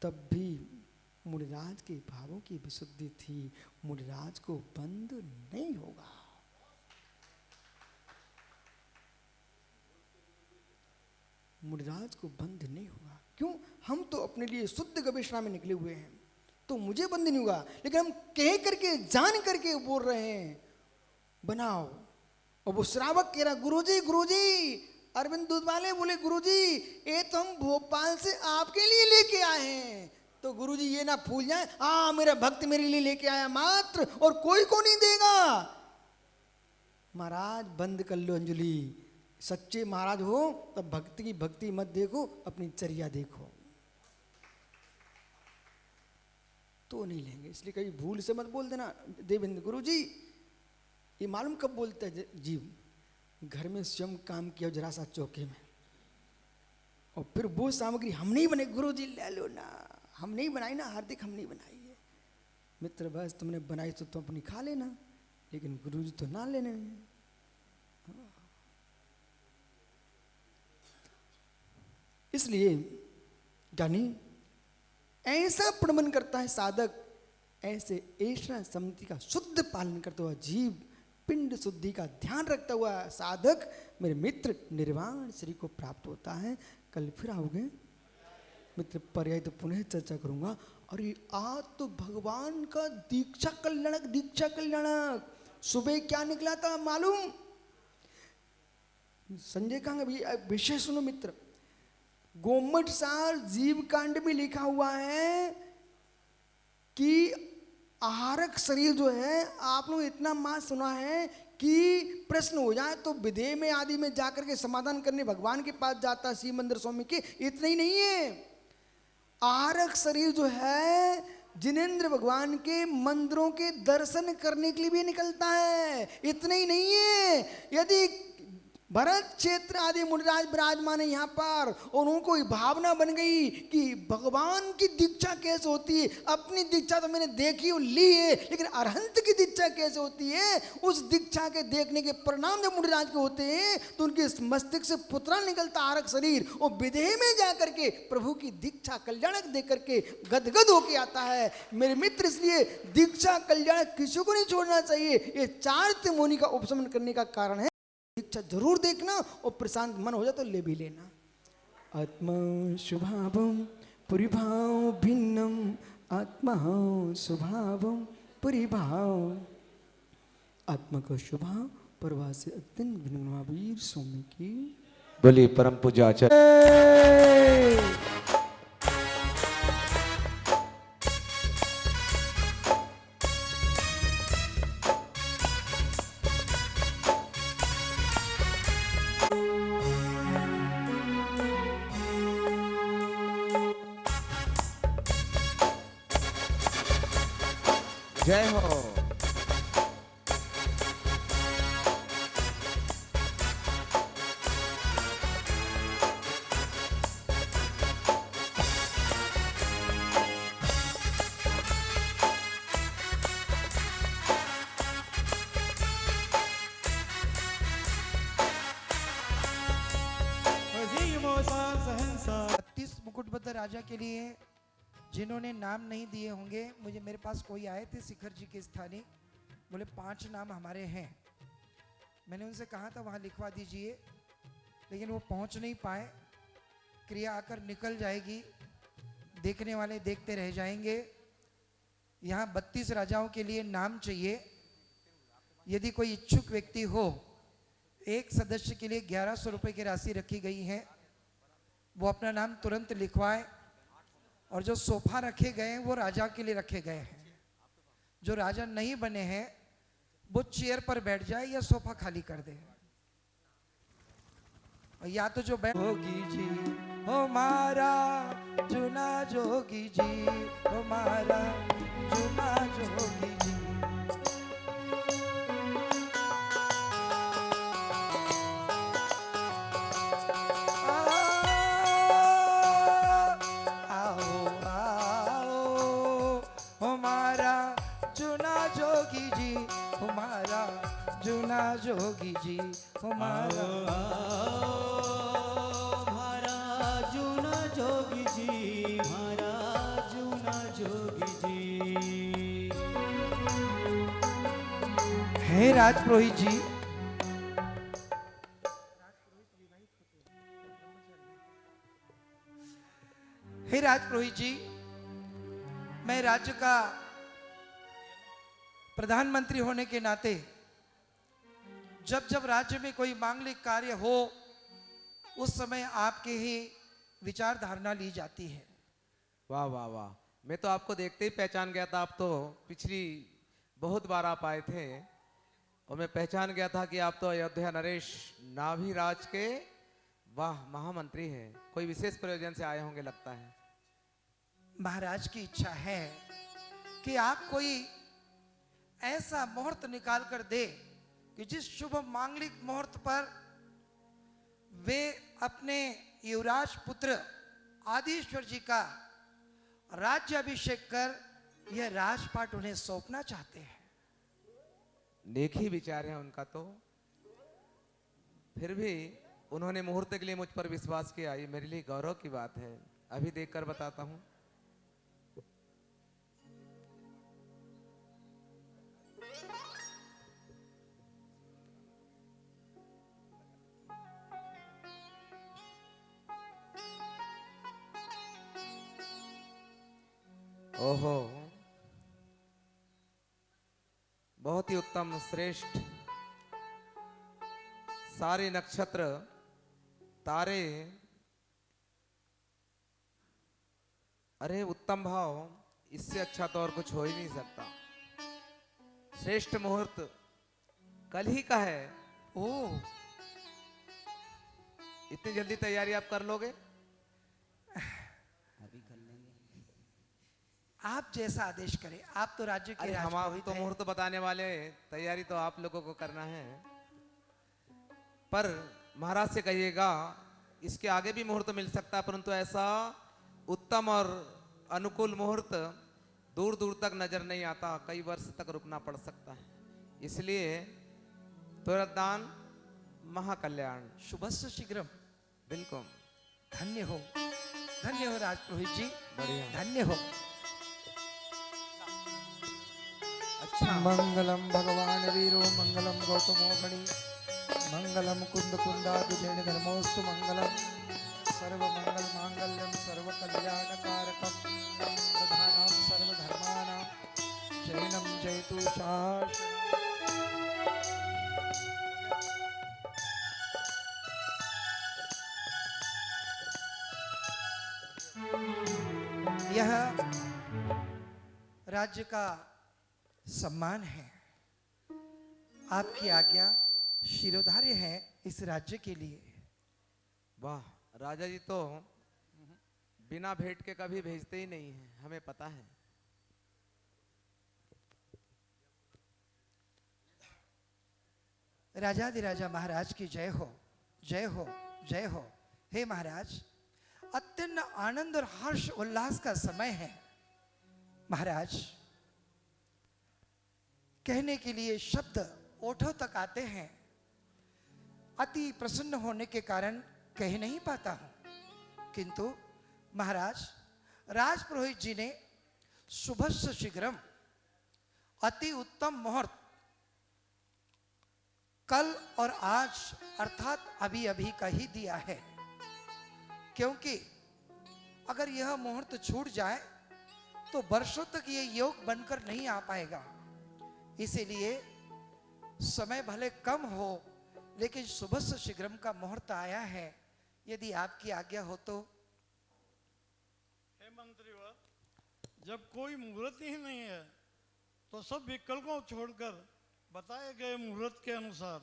तब भी मुनिराज के भावों की विशुद्धि थी, मुनिराज को बंद नहीं होगा। मुनिराज को बंद नहीं होगा। क्यों? हम तो अपने लिए शुद्ध गवेषणा में निकले हुए हैं, तो मुझे बंद नहीं होगा। लेकिन हम कह करके जान करके बोल रहे हैं बनाओ। और वो श्रावक कह रहा गुरुजी, अरविंद दूध वाले बोले गुरुजी ये तो हम भोपाल से आपके लिए लेके आए हैं, तो गुरुजी ये ना भूल जाए, हाँ मेरा भक्त मेरे लिए लेके आया मात्र, और कोई को नहीं देगा। महाराज बंद कर लो अंजलि, सच्चे महाराज हो तब भक्ति की भक्ति मत देखो, अपनी चर्या देखो, तो नहीं लेंगे। इसलिए कभी भूल से मत बोल देना देवेंद्र गुरुजी। ये मालूम कब बोलता है जीव, घर में स्वयं काम किया जरा सा चौके में, और फिर वो सामग्री हम नहीं बने, गुरुजी ले लो ना, हम नहीं बनाई ना हार्दिक, हम नहीं बनाई है। मित्र बस तुमने बनाई तो तुम अपनी खा लेना, लेकिन गुरुजी तो ना लेने। इसलिए ज्ञानी ऐसा प्रबंधन करता है साधक, ऐसे ऐसा समिति का शुद्ध पालन करता हुआ जीव, पिंड शुद्धि का ध्यान रखता हुआ साधक मेरे मित्र निर्वाण श्री को प्राप्त होता है। कल फिर आओगे मित्र, पर्याय तो पुनः चर्चा करूंगा। और ये आज तो भगवान का दीक्षा कल्याणक, दीक्षा कल्याणक। सुबह क्या निकला था मालूम, संजय कहां भी विषय सुनो मित्र, गोमट सार जीव कांड में लिखा हुआ है कि आहारक शरीर जो है, आप लोग इतना मां सुना है कि प्रश्न हो जाए तो विधेय में आदि में जाकर के समाधान करने भगवान के पास जाता है, शिव मंदिर स्वामी के। इतना ही नहीं है, आहारक शरीर जो है जिनेंद्र भगवान के मंदिरों के दर्शन करने के लिए भी निकलता है। इतना ही नहीं है, यदि भरत क्षेत्र आदि मुनिराज विराजमान है यहाँ पर, और उनको भावना बन गई कि भगवान की दीक्षा कैसे होती है। अपनी दीक्षा तो मैंने देखी और ली है, लेकिन अरहंत की दीक्षा कैसे होती है, उस दीक्षा के देखने के परिणाम जब मुनिराज के होते हैं तो उनके मस्तिष्क से पुत्रा निकलता आरक शरीर, और विदेह में जाकर के प्रभु की दीक्षा कल्याणक देख करके गदगद होके आता है मेरे मित्र। इसलिए दीक्षा कल्याणक किसी को नहीं छोड़ना चाहिए। ये चारित्र मुनि का उपशमन करने का कारण है। दीक्षा जरूर देखना, और प्रशांत मन हो जाए तो ले भी लेना। आत्मा स्वभावम परिभाव भिन्नम, आत्मा स्वभावम परिभाव, आत्मा का स्वभाव परवा से अत्यंत भिन्न। महावीर स्वामी की बोली परम पूजा आचार्य। जय हो। मुकुटबद्ध राजा के लिए जिन्होंने नाम नहीं दिए होंगे, मुझे मेरे पास कोई आए थे शिखर जी के स्थानीय, बोले 5 नाम हमारे हैं। मैंने उनसे कहा था वहाँ लिखवा दीजिए, लेकिन वो पहुँच नहीं पाए। क्रिया आकर निकल जाएगी, देखने वाले देखते रह जाएंगे। यहाँ 32 राजाओं के लिए नाम चाहिए। यदि कोई इच्छुक व्यक्ति हो, एक सदस्य के लिए 1100 रुपये की राशि रखी गई है, वो अपना नाम तुरंत लिखवाए। और जो सोफा रखे गए हैं वो राजा के लिए रखे गए हैं। जो राजा नहीं बने हैं वो चेयर पर बैठ जाए या सोफा खाली कर दे। और या तो जो बैठ जोगी जी हो मारा जुना जोगी जी, हो मारा जुना जोगी जी। जोगी जी हमारा जूना जोगी जी, हमारा जूना जोगी जी। हे राजपुरोहित जी, हे राजपुरोहित जी, मैं राज्य का प्रधानमंत्री होने के नाते जब जब राज्य में कोई मांगलिक कार्य हो, उस समय आपके ही विचार धारणा ली जाती है। वाह वाह वाह, मैं तो आपको देखते ही पहचान गया था। आप तो पिछली बहुत बार आप आए थे और मैं पहचान गया था कि आप तो अयोध्या नरेश नाभिराज के वाह महामंत्री हैं। कोई विशेष प्रयोजन से आए होंगे लगता है। महाराज की इच्छा है कि आप कोई ऐसा मुहूर्त निकाल कर दे कि जिस शुभ मांगलिक मुहूर्त पर वे अपने युवराज पुत्र आदिश्वर जी का राज्याभिषेक कर यह राजपाट उन्हें सौंपना चाहते हैं। नेक ही विचार है उनका। तो फिर भी उन्होंने मुहूर्त के लिए मुझ पर विश्वास किया, ये मेरे लिए गौरव की बात है। अभी देखकर बताता हूं। ओहो, बहुत ही उत्तम, श्रेष्ठ। सारे नक्षत्र तारे, अरे उत्तम भाव, इससे अच्छा तो और कुछ हो ही नहीं सकता। श्रेष्ठ मुहूर्त कल ही का है। ओ, इतनी जल्दी तैयारी आप कर लोगे? अभी कर लेंगे। आप जैसा आदेश करें। आप तो राज्य के अरे हम राजपुरोहित तो हैं। मुहूर्त बताने वाले, तैयारी तो आप लोगों को करना है। पर महाराज से कहिएगा इसके आगे भी मुहूर्त मिल सकता है, परंतु ऐसा उत्तम और अनुकूल मुहूर्त दूर दूर तक नजर नहीं आता। कई वर्ष तक रुकना पड़ सकता है। इसलिए तुरंत दान महाकल्याण। शुभस्य शीघ्रम। बिल्कुल, धन्य हो राजपुरोहित जी, बढ़िया। धन्य हो। अच्छा, मंगलम भगवान वीरो मंगलम गौतमो मणि मंगलम कुंद कुंदादुजैन धर्मोस्तु मंगलम सर्व मंगल मांगल्यम सर्व कल्याण कारकम प्रधानम सर्व धर्मानां जैनम जयतु शाश्वतम्। यह राज्य का सम्मान है। आपकी आज्ञा शिरोधार्य है इस राज्य के लिए। वाह, राजा जी तो बिना भेंट के कभी भेजते ही नहीं है, हमें पता है। राजाधिराजा महाराज की जय हो, जय हो, जय हो। हे महाराज, अत्यंत आनंद और हर्ष उल्लास का समय है। महाराज, कहने के लिए शब्द ओठों तक आते हैं। अति प्रसन्न होने के कारण कह नहीं पाता हूं, किंतु महाराज, राजपुरोहित जी ने शुभस्य शीघ्रम, अति उत्तम मुहूर्त कल और आज अर्थात अभी अभी का ही दिया है। क्योंकि अगर यह मुहूर्त छूट जाए तो वर्षों तक ये योग बनकर नहीं आ पाएगा। इसीलिए समय भले कम हो, लेकिन शुभस्य शीघ्रम का मुहूर्त आया है। यदि आपकी आज्ञा हो तो। हे मंत्रीवर, जब कोई मुहूर्त ही नहीं है तो सब विकल्पों को छोड़कर बताए गए मुहूर्त के अनुसार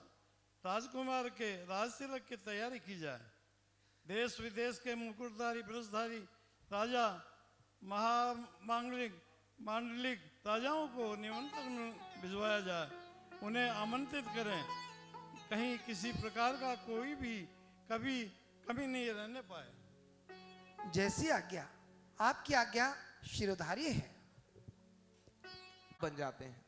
राजकुमार के राजतिलक की तैयारी की जाए। देश विदेश के मुकुटधारी वृषधारी राजा, महामांगलिक, मांडलिक राजाओं को निमंत्रण भिजवाया जाए। उन्हें आमंत्रित करें, कहीं किसी प्रकार का कोई भी कभी कमी नहीं रहने पाए। जैसी आज्ञा, आपकी आज्ञा शिरोधार्य है। बन जाते हैं।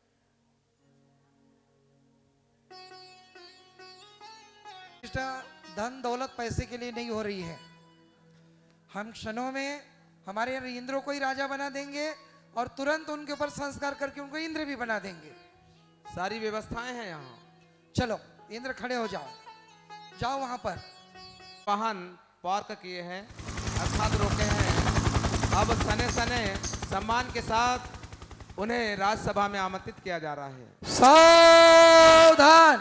धन दौलत पैसे के लिए नहीं हो रही है। हम क्षणों में हमारे इंद्र को ही राजा बना देंगे और तुरंत उनके ऊपर संस्कार करके उनको इंद्र भी बना देंगे। सारी व्यवस्थाएं हैं यहाँ। चलो इंद्र, खड़े हो जाओ, जाओ वहां पर। वाहन पार्क किए हैं अर्थात रोके हैं। अब सने सने सम्मान के साथ उन्हें राज्यसभा में आमंत्रित किया जा रहा है। सावधान!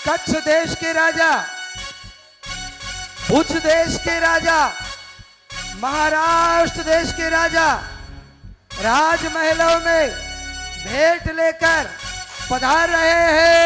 कच्छ देश के राजा, भुज देश के राजा, महाराष्ट्र देश के राजा, राजमहलों में भेंट लेकर पधार रहे हैं।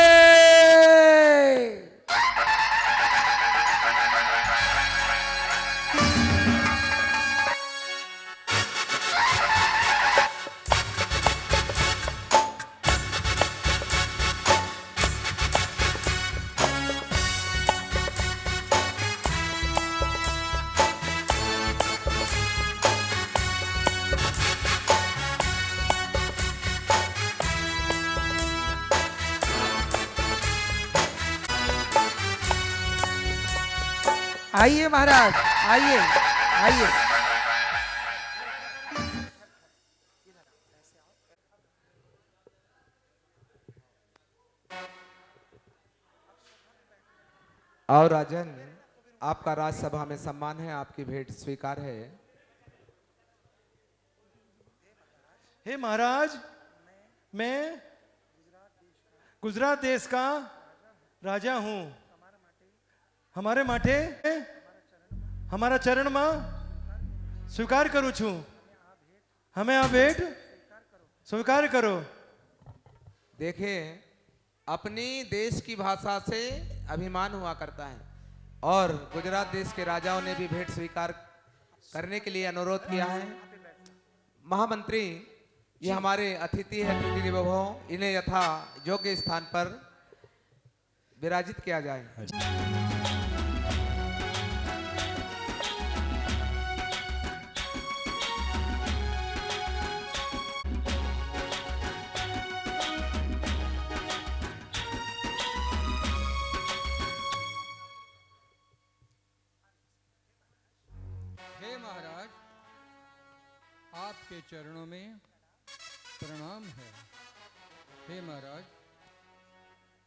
आइए महाराज, आइए आइए। और राजन, आपका राज्यसभा में सम्मान है, आपकी भेंट स्वीकार है। हे महाराज, मैं गुजरात देश का राजा हूं। हमारे माटे हमारा चरण में स्वीकार करूं छू। हमें आ भेंट स्वीकार करो। देखिए, अपनी देश की भाषा से अभिमान हुआ करता है और गुजरात देश के राजाओं ने भी भेंट स्वीकार करने के लिए अनुरोध किया है। महामंत्री, ये हमारे अतिथि है, अतिथि देवो भव, इन्हें यथा योग्य स्थान पर विराजित किया जाए। हे महाराज, आपके चरणों में प्रणाम है। हे महाराज,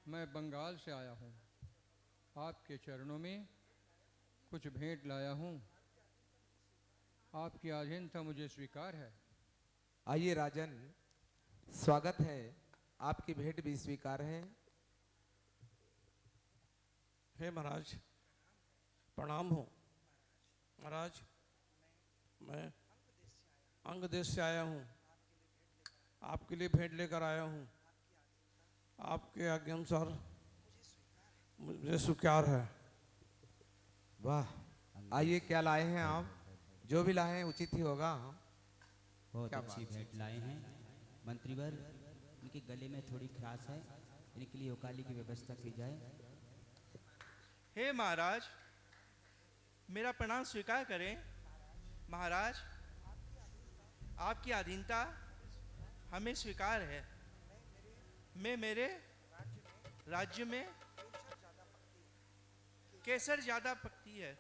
मैं बंगाल से आया हूँ। आपके चरणों में कुछ भेंट लाया हूँ। आपकी आधीनता मुझे स्वीकार है। आइए राजन, स्वागत है, आपकी भेंट भी स्वीकार है। हे महाराज, प्रणाम हो। महाराज, मैं अंग देश से आया हूँ, आपके लिए भेंट लेकर आया हूँ। आपके आज्ञा अनुसार मुझे स्वीकार है। वाह, आइए, क्या लाए हैं आप? जो भी लाए हैं उचित ही होगा। बहुत क्या अच्छी बात भेंट लाए हैं मंत्रीवर। इनके गले में थोड़ी खराश है, इनके लिए उकाली की व्यवस्था की जाए। हे महाराज, मेरा प्रणाम स्वीकार करें। महाराज, आपकी अधीनता हमें स्वीकार है। मैं मेरे राज्य में केसर ज्यादा पकती है,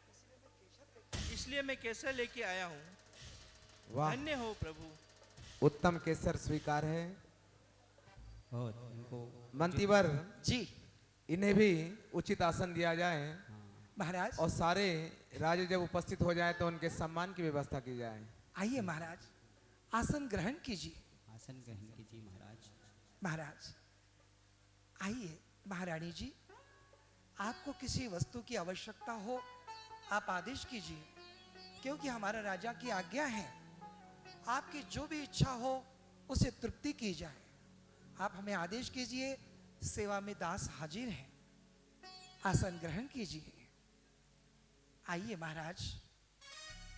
इसलिए मैं केसर लेके आया हूँ। वाह, धन्य हो प्रभु। उत्तम केसर स्वीकार है। बहुत इनको मंत्रीवर जी इन्हें भी उचित आसन दिया जाए महाराज, और सारे राजे जब उपस्थित हो जाए तो उनके सम्मान की व्यवस्था की जाए। आइए महाराज, आसन ग्रहण कीजिए। आसन ग्रहण कीजिए महाराज। महाराज आइए। महारानी जी, आपको किसी वस्तु की आवश्यकता हो आप आदेश कीजिए, क्योंकि हमारा राजा की आज्ञा है आपकी जो भी इच्छा हो उसे तृप्ति की जाए। आप हमें आदेश कीजिए, सेवा में दास हाजिर हैं। आसन ग्रहण कीजिए। आइए महाराज,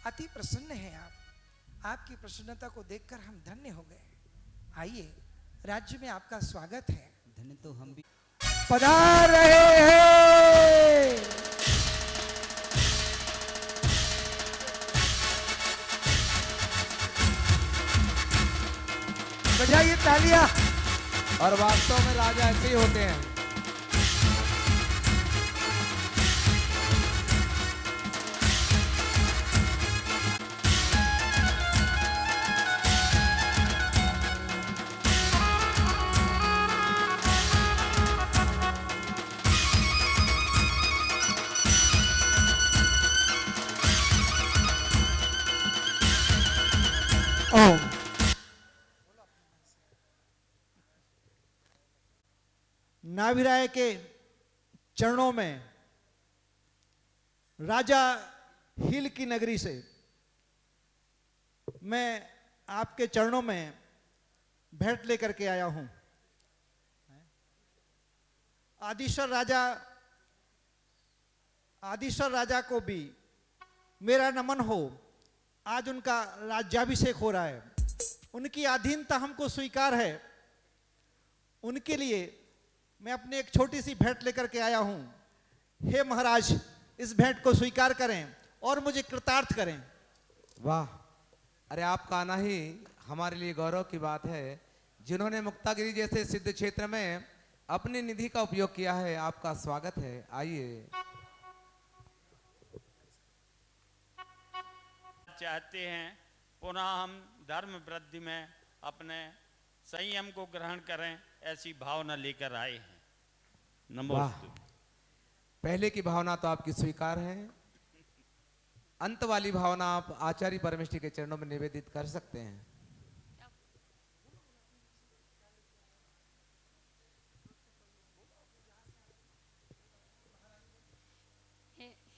अति प्रसन्न हैं आप। आपकी प्रसन्नता को देखकर हम धन्य हो गए। आइए, राज्य में आपका स्वागत है। धन्य तो हम भी। पधार रहे हैं। बजाइए तालियां। और वास्तव में राजा ऐसे ही होते हैं। ओम। नाभिराय के चरणों में राजा हिल की नगरी से मैं आपके चरणों में भेंट लेकर के आया हूं। आदिश्वर राजा को भी मेरा नमन हो। आज उनका राज्याभिषेक हो रहा है, उनकी अधीनता हमको स्वीकार है। उनके लिए मैं अपनी एक छोटी सी भेंट लेकर के आया हूं। हे महाराज, इस भेंट को स्वीकार करें और मुझे कृतार्थ करें। वाह, अरे आपका आना ही हमारे लिए गौरव की बात है। जिन्होंने मुक्तागिरी जैसे सिद्ध क्षेत्र में अपनी निधि का उपयोग किया है, आपका स्वागत है। आइए। चाहते हैं पुनः हम धर्म वृद्धि में अपने संयम को ग्रहण करें, ऐसी भावना लेकर आए हैं। नमोस्तु। पहले की भावना तो आपकी स्वीकार है, अंत वाली भावना आप आचार्य परमेष्ठी के चरणों में निवेदित कर सकते हैं।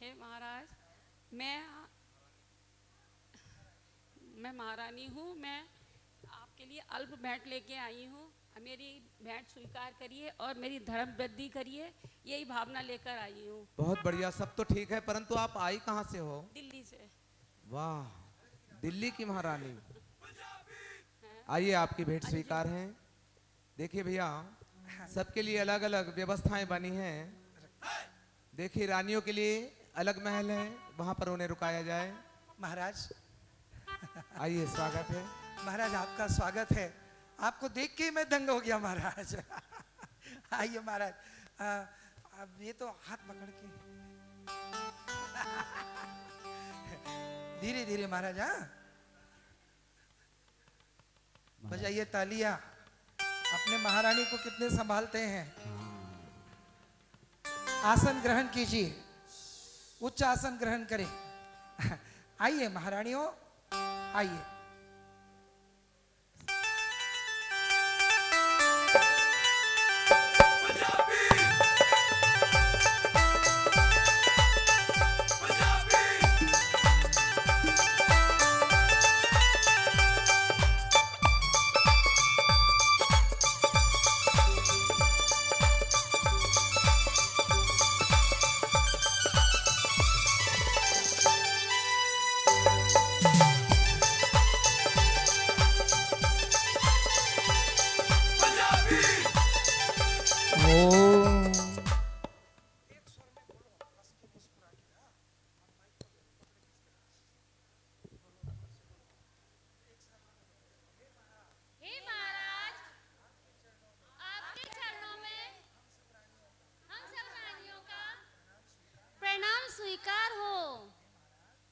हे महाराज, मैं महारानी हूँ। मैं आपके लिए अल्प भेंट लेके आई हूँ। मेरी भेंट स्वीकार करिए और मेरी धर्म वृद्धि करिए, यही भावना लेकर आई हूँ। बहुत बढ़िया, सब तो ठीक है, परंतु आप आई कहाँ से हो? दिल्ली से। वाह, दिल्ली की महारानी। आइए, आपकी भेंट स्वीकार है। देखिए भैया, सबके लिए अलग अलग व्यवस्थाएं बनी हैं। देखिए, रानियों के लिए अलग महल है, वहां पर उन्हें रुकाया जाए। महाराज आइए, स्वागत है। महाराज, आपका स्वागत है। आपको देख के ही मैं दंग हो गया महाराज। आइए महाराज, अब ये तो हाथ पकड़ के धीरे धीरे महाराज। हाँ, बजाइए तालियां। अपने महारानी को कितने संभालते हैं। आसन ग्रहण कीजिए, उच्च आसन ग्रहण करें। आइए महारानियों, आइए।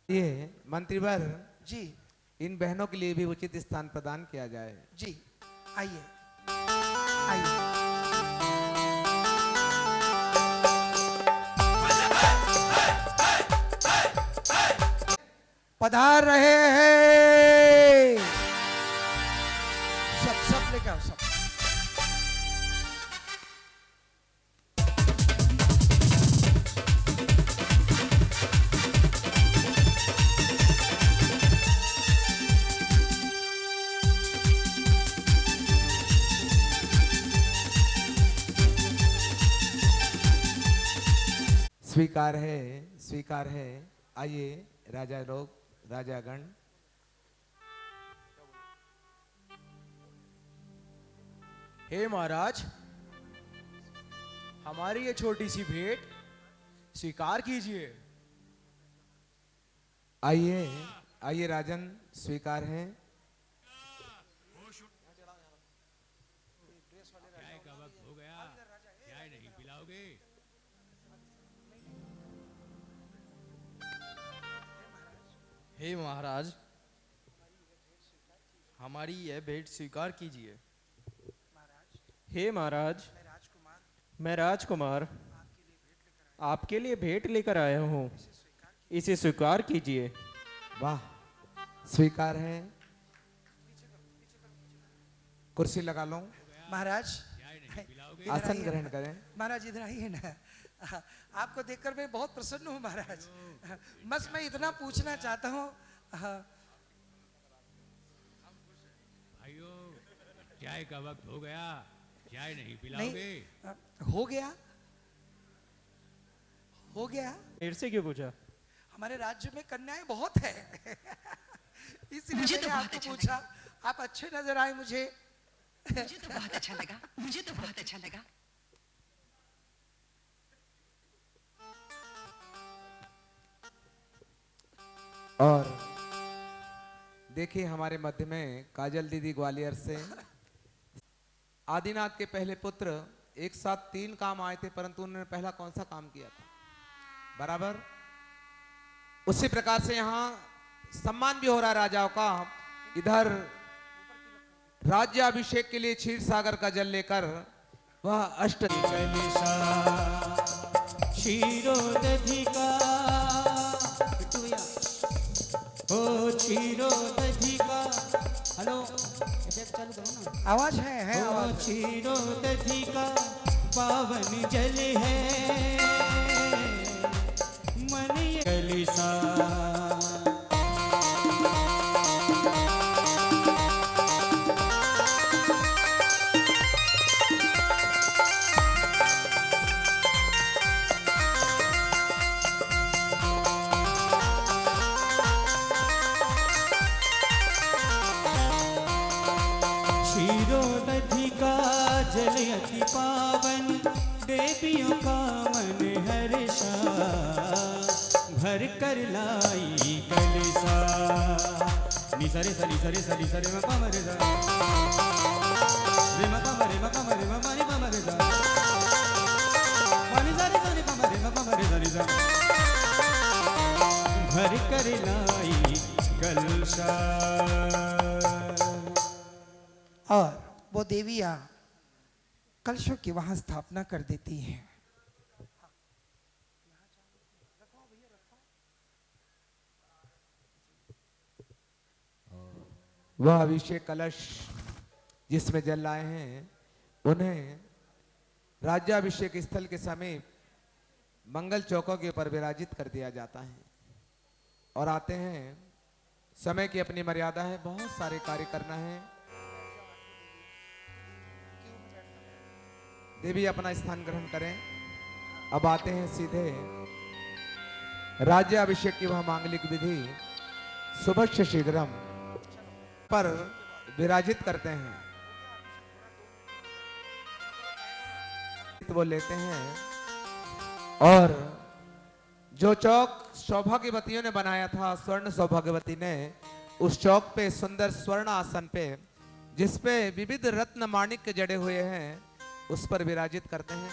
ये मंत्रीवर जी, इन बहनों के लिए भी उचित स्थान प्रदान किया जाए। जी, आइए आइए। पधार रहे हैं सब लेकर आओ, सब। स्वीकार है, स्वीकार है। आइए राजा लोग, राजागण। हे महाराज, हमारी ये छोटी सी भेंट स्वीकार कीजिए। आइए आइए राजन, स्वीकार है। हे महाराज, हमारी यह भेंट स्वीकार कीजिए। हे महाराज, मैं राजकुमार आपके लिए भेंट लेकर आया हूँ, इसे स्वीकार कीजिए। वाह, स्वीकार है। कुर्सी लगा लो। महाराज आसन ग्रहण करें। महाराज इधर आइए ना। आपको देखकर मैं बहुत प्रसन्न हूँ महाराज। बस मैं इतना पूछना चाहता हूँ, चाय का वक्त हो गया, चाय नहीं पिलाओगे? नहीं, हो गया, हो गया। मेरे से क्यों पूछा? हमारे राज्य में कन्याएं बहुत है इसलिए मैंने आपको पूछा। आप अच्छे नजर आए मुझे तो बहुत अच्छा लगा, मुझे तो बहुत अच्छा लगा। और देखिए हमारे मध्य में काजल दीदी ग्वालियर से, आदिनाथ के पहले पुत्र एक साथ 3 काम आए थे, परंतु उन्होंने पहला कौन सा काम किया था? बराबर उसी प्रकार से यहाँ सम्मान भी हो रहा है राजाओं का। इधर राज्याभिषेक के लिए क्षीर सागर का जल लेकर वह अष्ट क्षीरोदधिका ओ क्षीरोदधिका। हेलो इफेक्ट चालू करो ना। आवाज है आवाज। क्षीरोदधिका पावन जल है मन कलिसा। जल अति पावन देवियों का मन हर्षा भर कर लाई कलसा। निसरे सरी सरे सरी सरे म पम रे रे म पम रे म पम रे म मानी पम रे रे मानी सरे सरे पम रे म पम रे रे भर कर लाई कलसा। और वो देवियां कलशों की वहां स्थापना कर देती हैं। वह अभिषेक कलश जिसमें जल लाए हैं उन्हें राज्याभिषेक स्थल के समीप मंगल चौकों के ऊपर विराजित कर दिया जाता है। और आते हैं, समय की अपनी मर्यादा है, बहुत सारे कार्य करना है। देवी अपना स्थान ग्रहण करें। अब आते हैं सीधे राज्याभिषेक की वह मांगलिक विधि सुभक्ष शीघ्रम पर विराजित करते हैं। वो लेते हैं और जो चौक सौभाग्यवतियों ने बनाया था, स्वर्ण सौभाग्यवती ने, उस चौक पे सुंदर स्वर्ण आसन पे जिसपे विविध रत्न माणिक्य जड़े हुए हैं उस पर विराजित करते हैं।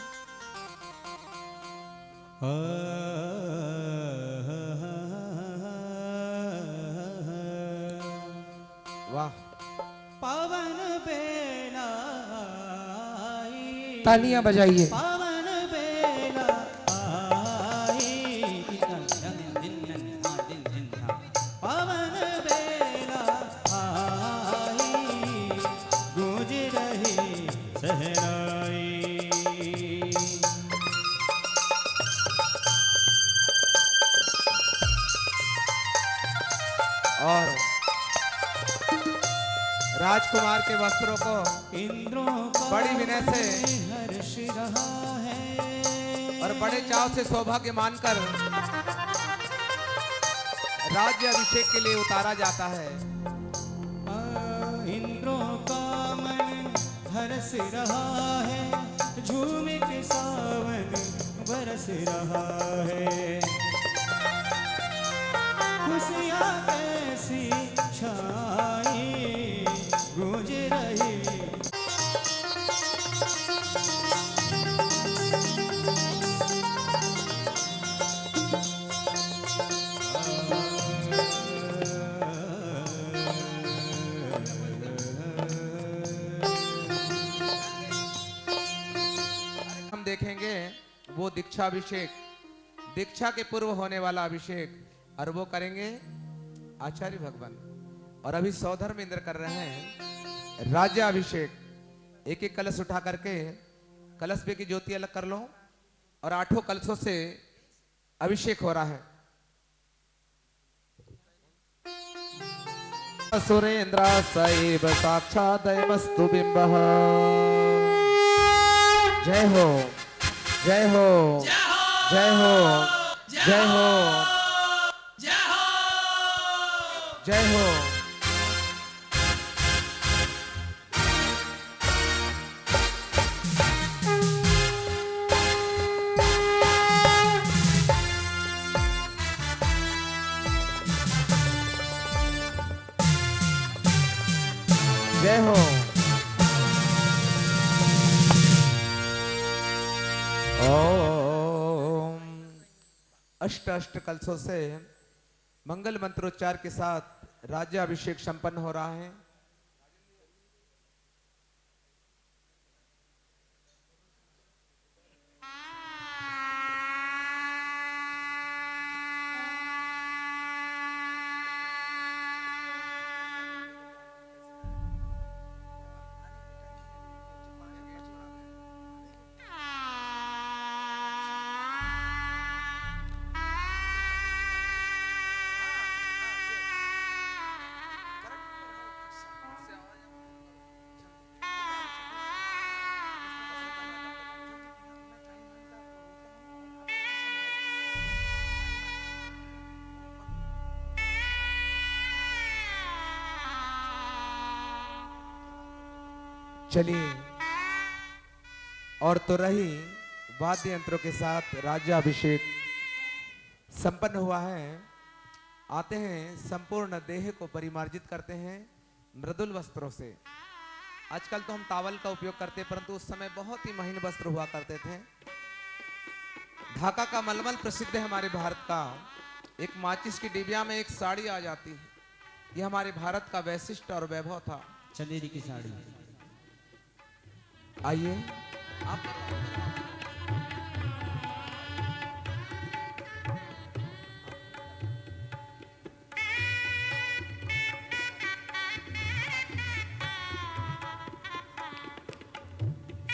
वाह, पावन बेला तालियां बजाइए। पावन बेला आई पावन बेला आई गूंज रही सहराई। और राजकुमार के वस्त्रों को इंद्रों बड़ी विनय से हर्ष रहा है और बड़े चाव से सौभाग्य मानकर राज्य अभिषेक के लिए उतारा जाता है। इंद्रों का मन हर्ष रहा है झूम के सावन बरस रहा है। खुशियाँ कैसी छाई गूंज रही। हम देखेंगे वो दीक्षाभिषेक, दीक्षा के पूर्व होने वाला अभिषेक, और वो करेंगे आचार्य भगवान। और अभी सौधर्म इंद्र कर रहे हैं राज्याभिषेक। एक एक कलश उठा करके कलश पे की ज्योति अलग कर लो और 8 कलशों से अभिषेक हो रहा है। सुरेंद्र सैव साक्षादयमस्तु बिंबः। जय हो जय हो जय हो जय हो जय हो। जय हो। ओम। अष्ट अष्ट कलशों से मंगल मंत्रोच्चार के साथ राज्याभिषेक संपन्न हो रहा है। चलिए, और तो रही वाद्य यंत्रों के साथ राज्याभिषेक संपन्न हुआ है। आते हैं संपूर्ण देह को परिमार्जित करते हैं मृदुल वस्त्रों से। आजकल तो हम तावल का उपयोग करते हैं, परंतु उस समय बहुत ही महीन वस्त्र हुआ करते थे। ढाका का मलमल प्रसिद्ध है हमारे भारत का। एक माचिस की डिबिया में एक साड़ी आ जाती है। यह हमारे भारत का वैशिष्ट और वैभव था। चंदेरी की साड़ी। आइए आप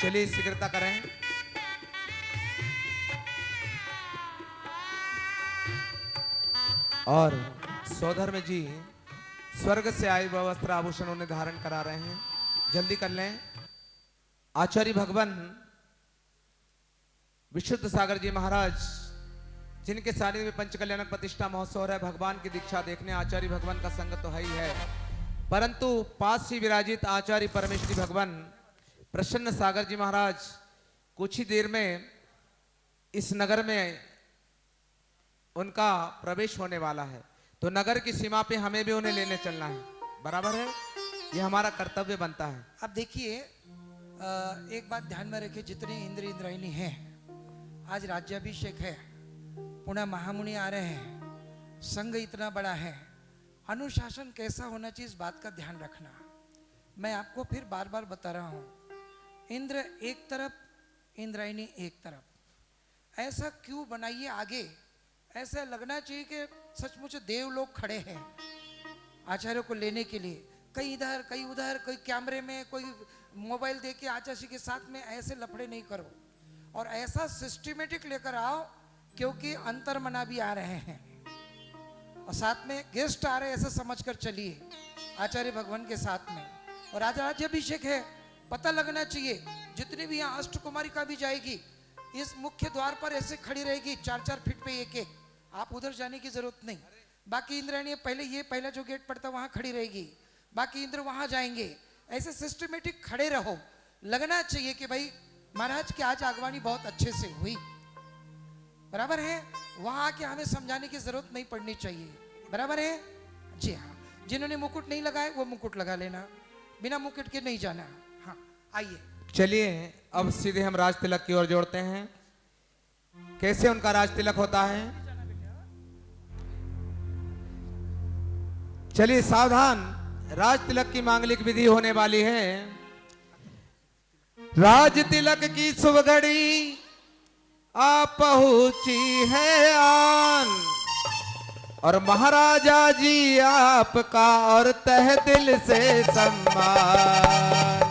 चलिए शीघ्रता करें। और सौधर्म जी स्वर्ग से आए हुए वस्त्र आभूषण उन्हें धारण करा रहे हैं। जल्दी कर लें। आचार्य भगवान विशुद्ध सागर जी महाराज, जिनके सानिध्य में पंचकल्याणक प्रतिष्ठा महोत्सव है, भगवान की दीक्षा देखने आचार्य भगवान का संग तो है ही है, परंतु पास ही विराजित आचार्य परमेश्वरी भगवान प्रसन्न सागर जी महाराज कुछ ही देर में इस नगर में उनका प्रवेश होने वाला है। तो नगर की सीमा पे हमें भी उन्हें लेने चलना है। बराबर है, ये हमारा कर्तव्य बनता है। अब देखिए, एक बात ध्यान में रखिए, जितने इंद्र इंद्रायणी हैं, आज राज्याभिषेक है, पुनः महामुनि आ रहे हैं, संघ इतना बड़ा है, अनुशासन कैसा होना चाहिए इस बात का ध्यान रखना। मैं आपको फिर बार बार बता रहा हूं, इंद्र एक तरफ, इंद्रायणी एक तरफ। ऐसा क्यों बनाइए आगे, ऐसा लगना चाहिए कि सचमुच देव लोग खड़े हैं आचार्य को लेने के लिए। कहीं इधर कहीं उधर, कोई कैमरे में, कोई मोबाइल दे के आचार्य के साथ में ऐसे लफड़े नहीं करो, और ऐसा सिस्टमेटिक लेकर आओ, क्योंकि अंतर्मना भी आ रहे हैं और साथ में गेस्ट आ रहे हैं, ऐसा समझकर चलिए आचार्य भगवान के साथ में। और आज राज्याभिषेक है, पता लगना चाहिए। जितनी भी यहाँ अष्टकुमारिका भी जाएगी, इस मुख्य द्वार पर ऐसे खड़ी रहेगी, 4-4 फीट पे एक एक। आप उधर जाने की जरूरत नहीं। बाकी इंद्रायणी पहले, ये पहला जो गेट पड़ता वहां खड़ी रहेगी, बाकी इंद्र वहां जाएंगे। ऐसे सिस्टमेटिक खड़े रहो, लगना चाहिए कि भाई महाराज की आज आगवानी बहुत अच्छे से हुई। बराबर है, वहां आके हमें समझाने की जरूरत नहीं पड़नी चाहिए। बराबर है जी हाँ। जिन्होंने मुकुट नहीं लगाए वो मुकुट लगा लेना, बिना मुकुट के नहीं जाना। हाँ आइए। चलिए अब सीधे हम राज तिलक की ओर जोड़ते हैं। कैसे उनका राज तिलक होता है, चलिए सावधान, राज तिलक की मांगलिक विधि होने वाली है। राज तिलक की शुभ घड़ी आ पहुंची है आन, और महाराजा जी आपका और तह दिल से सम्मान।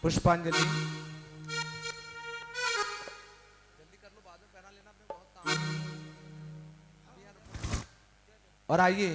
पुष्पांजलि। और आइए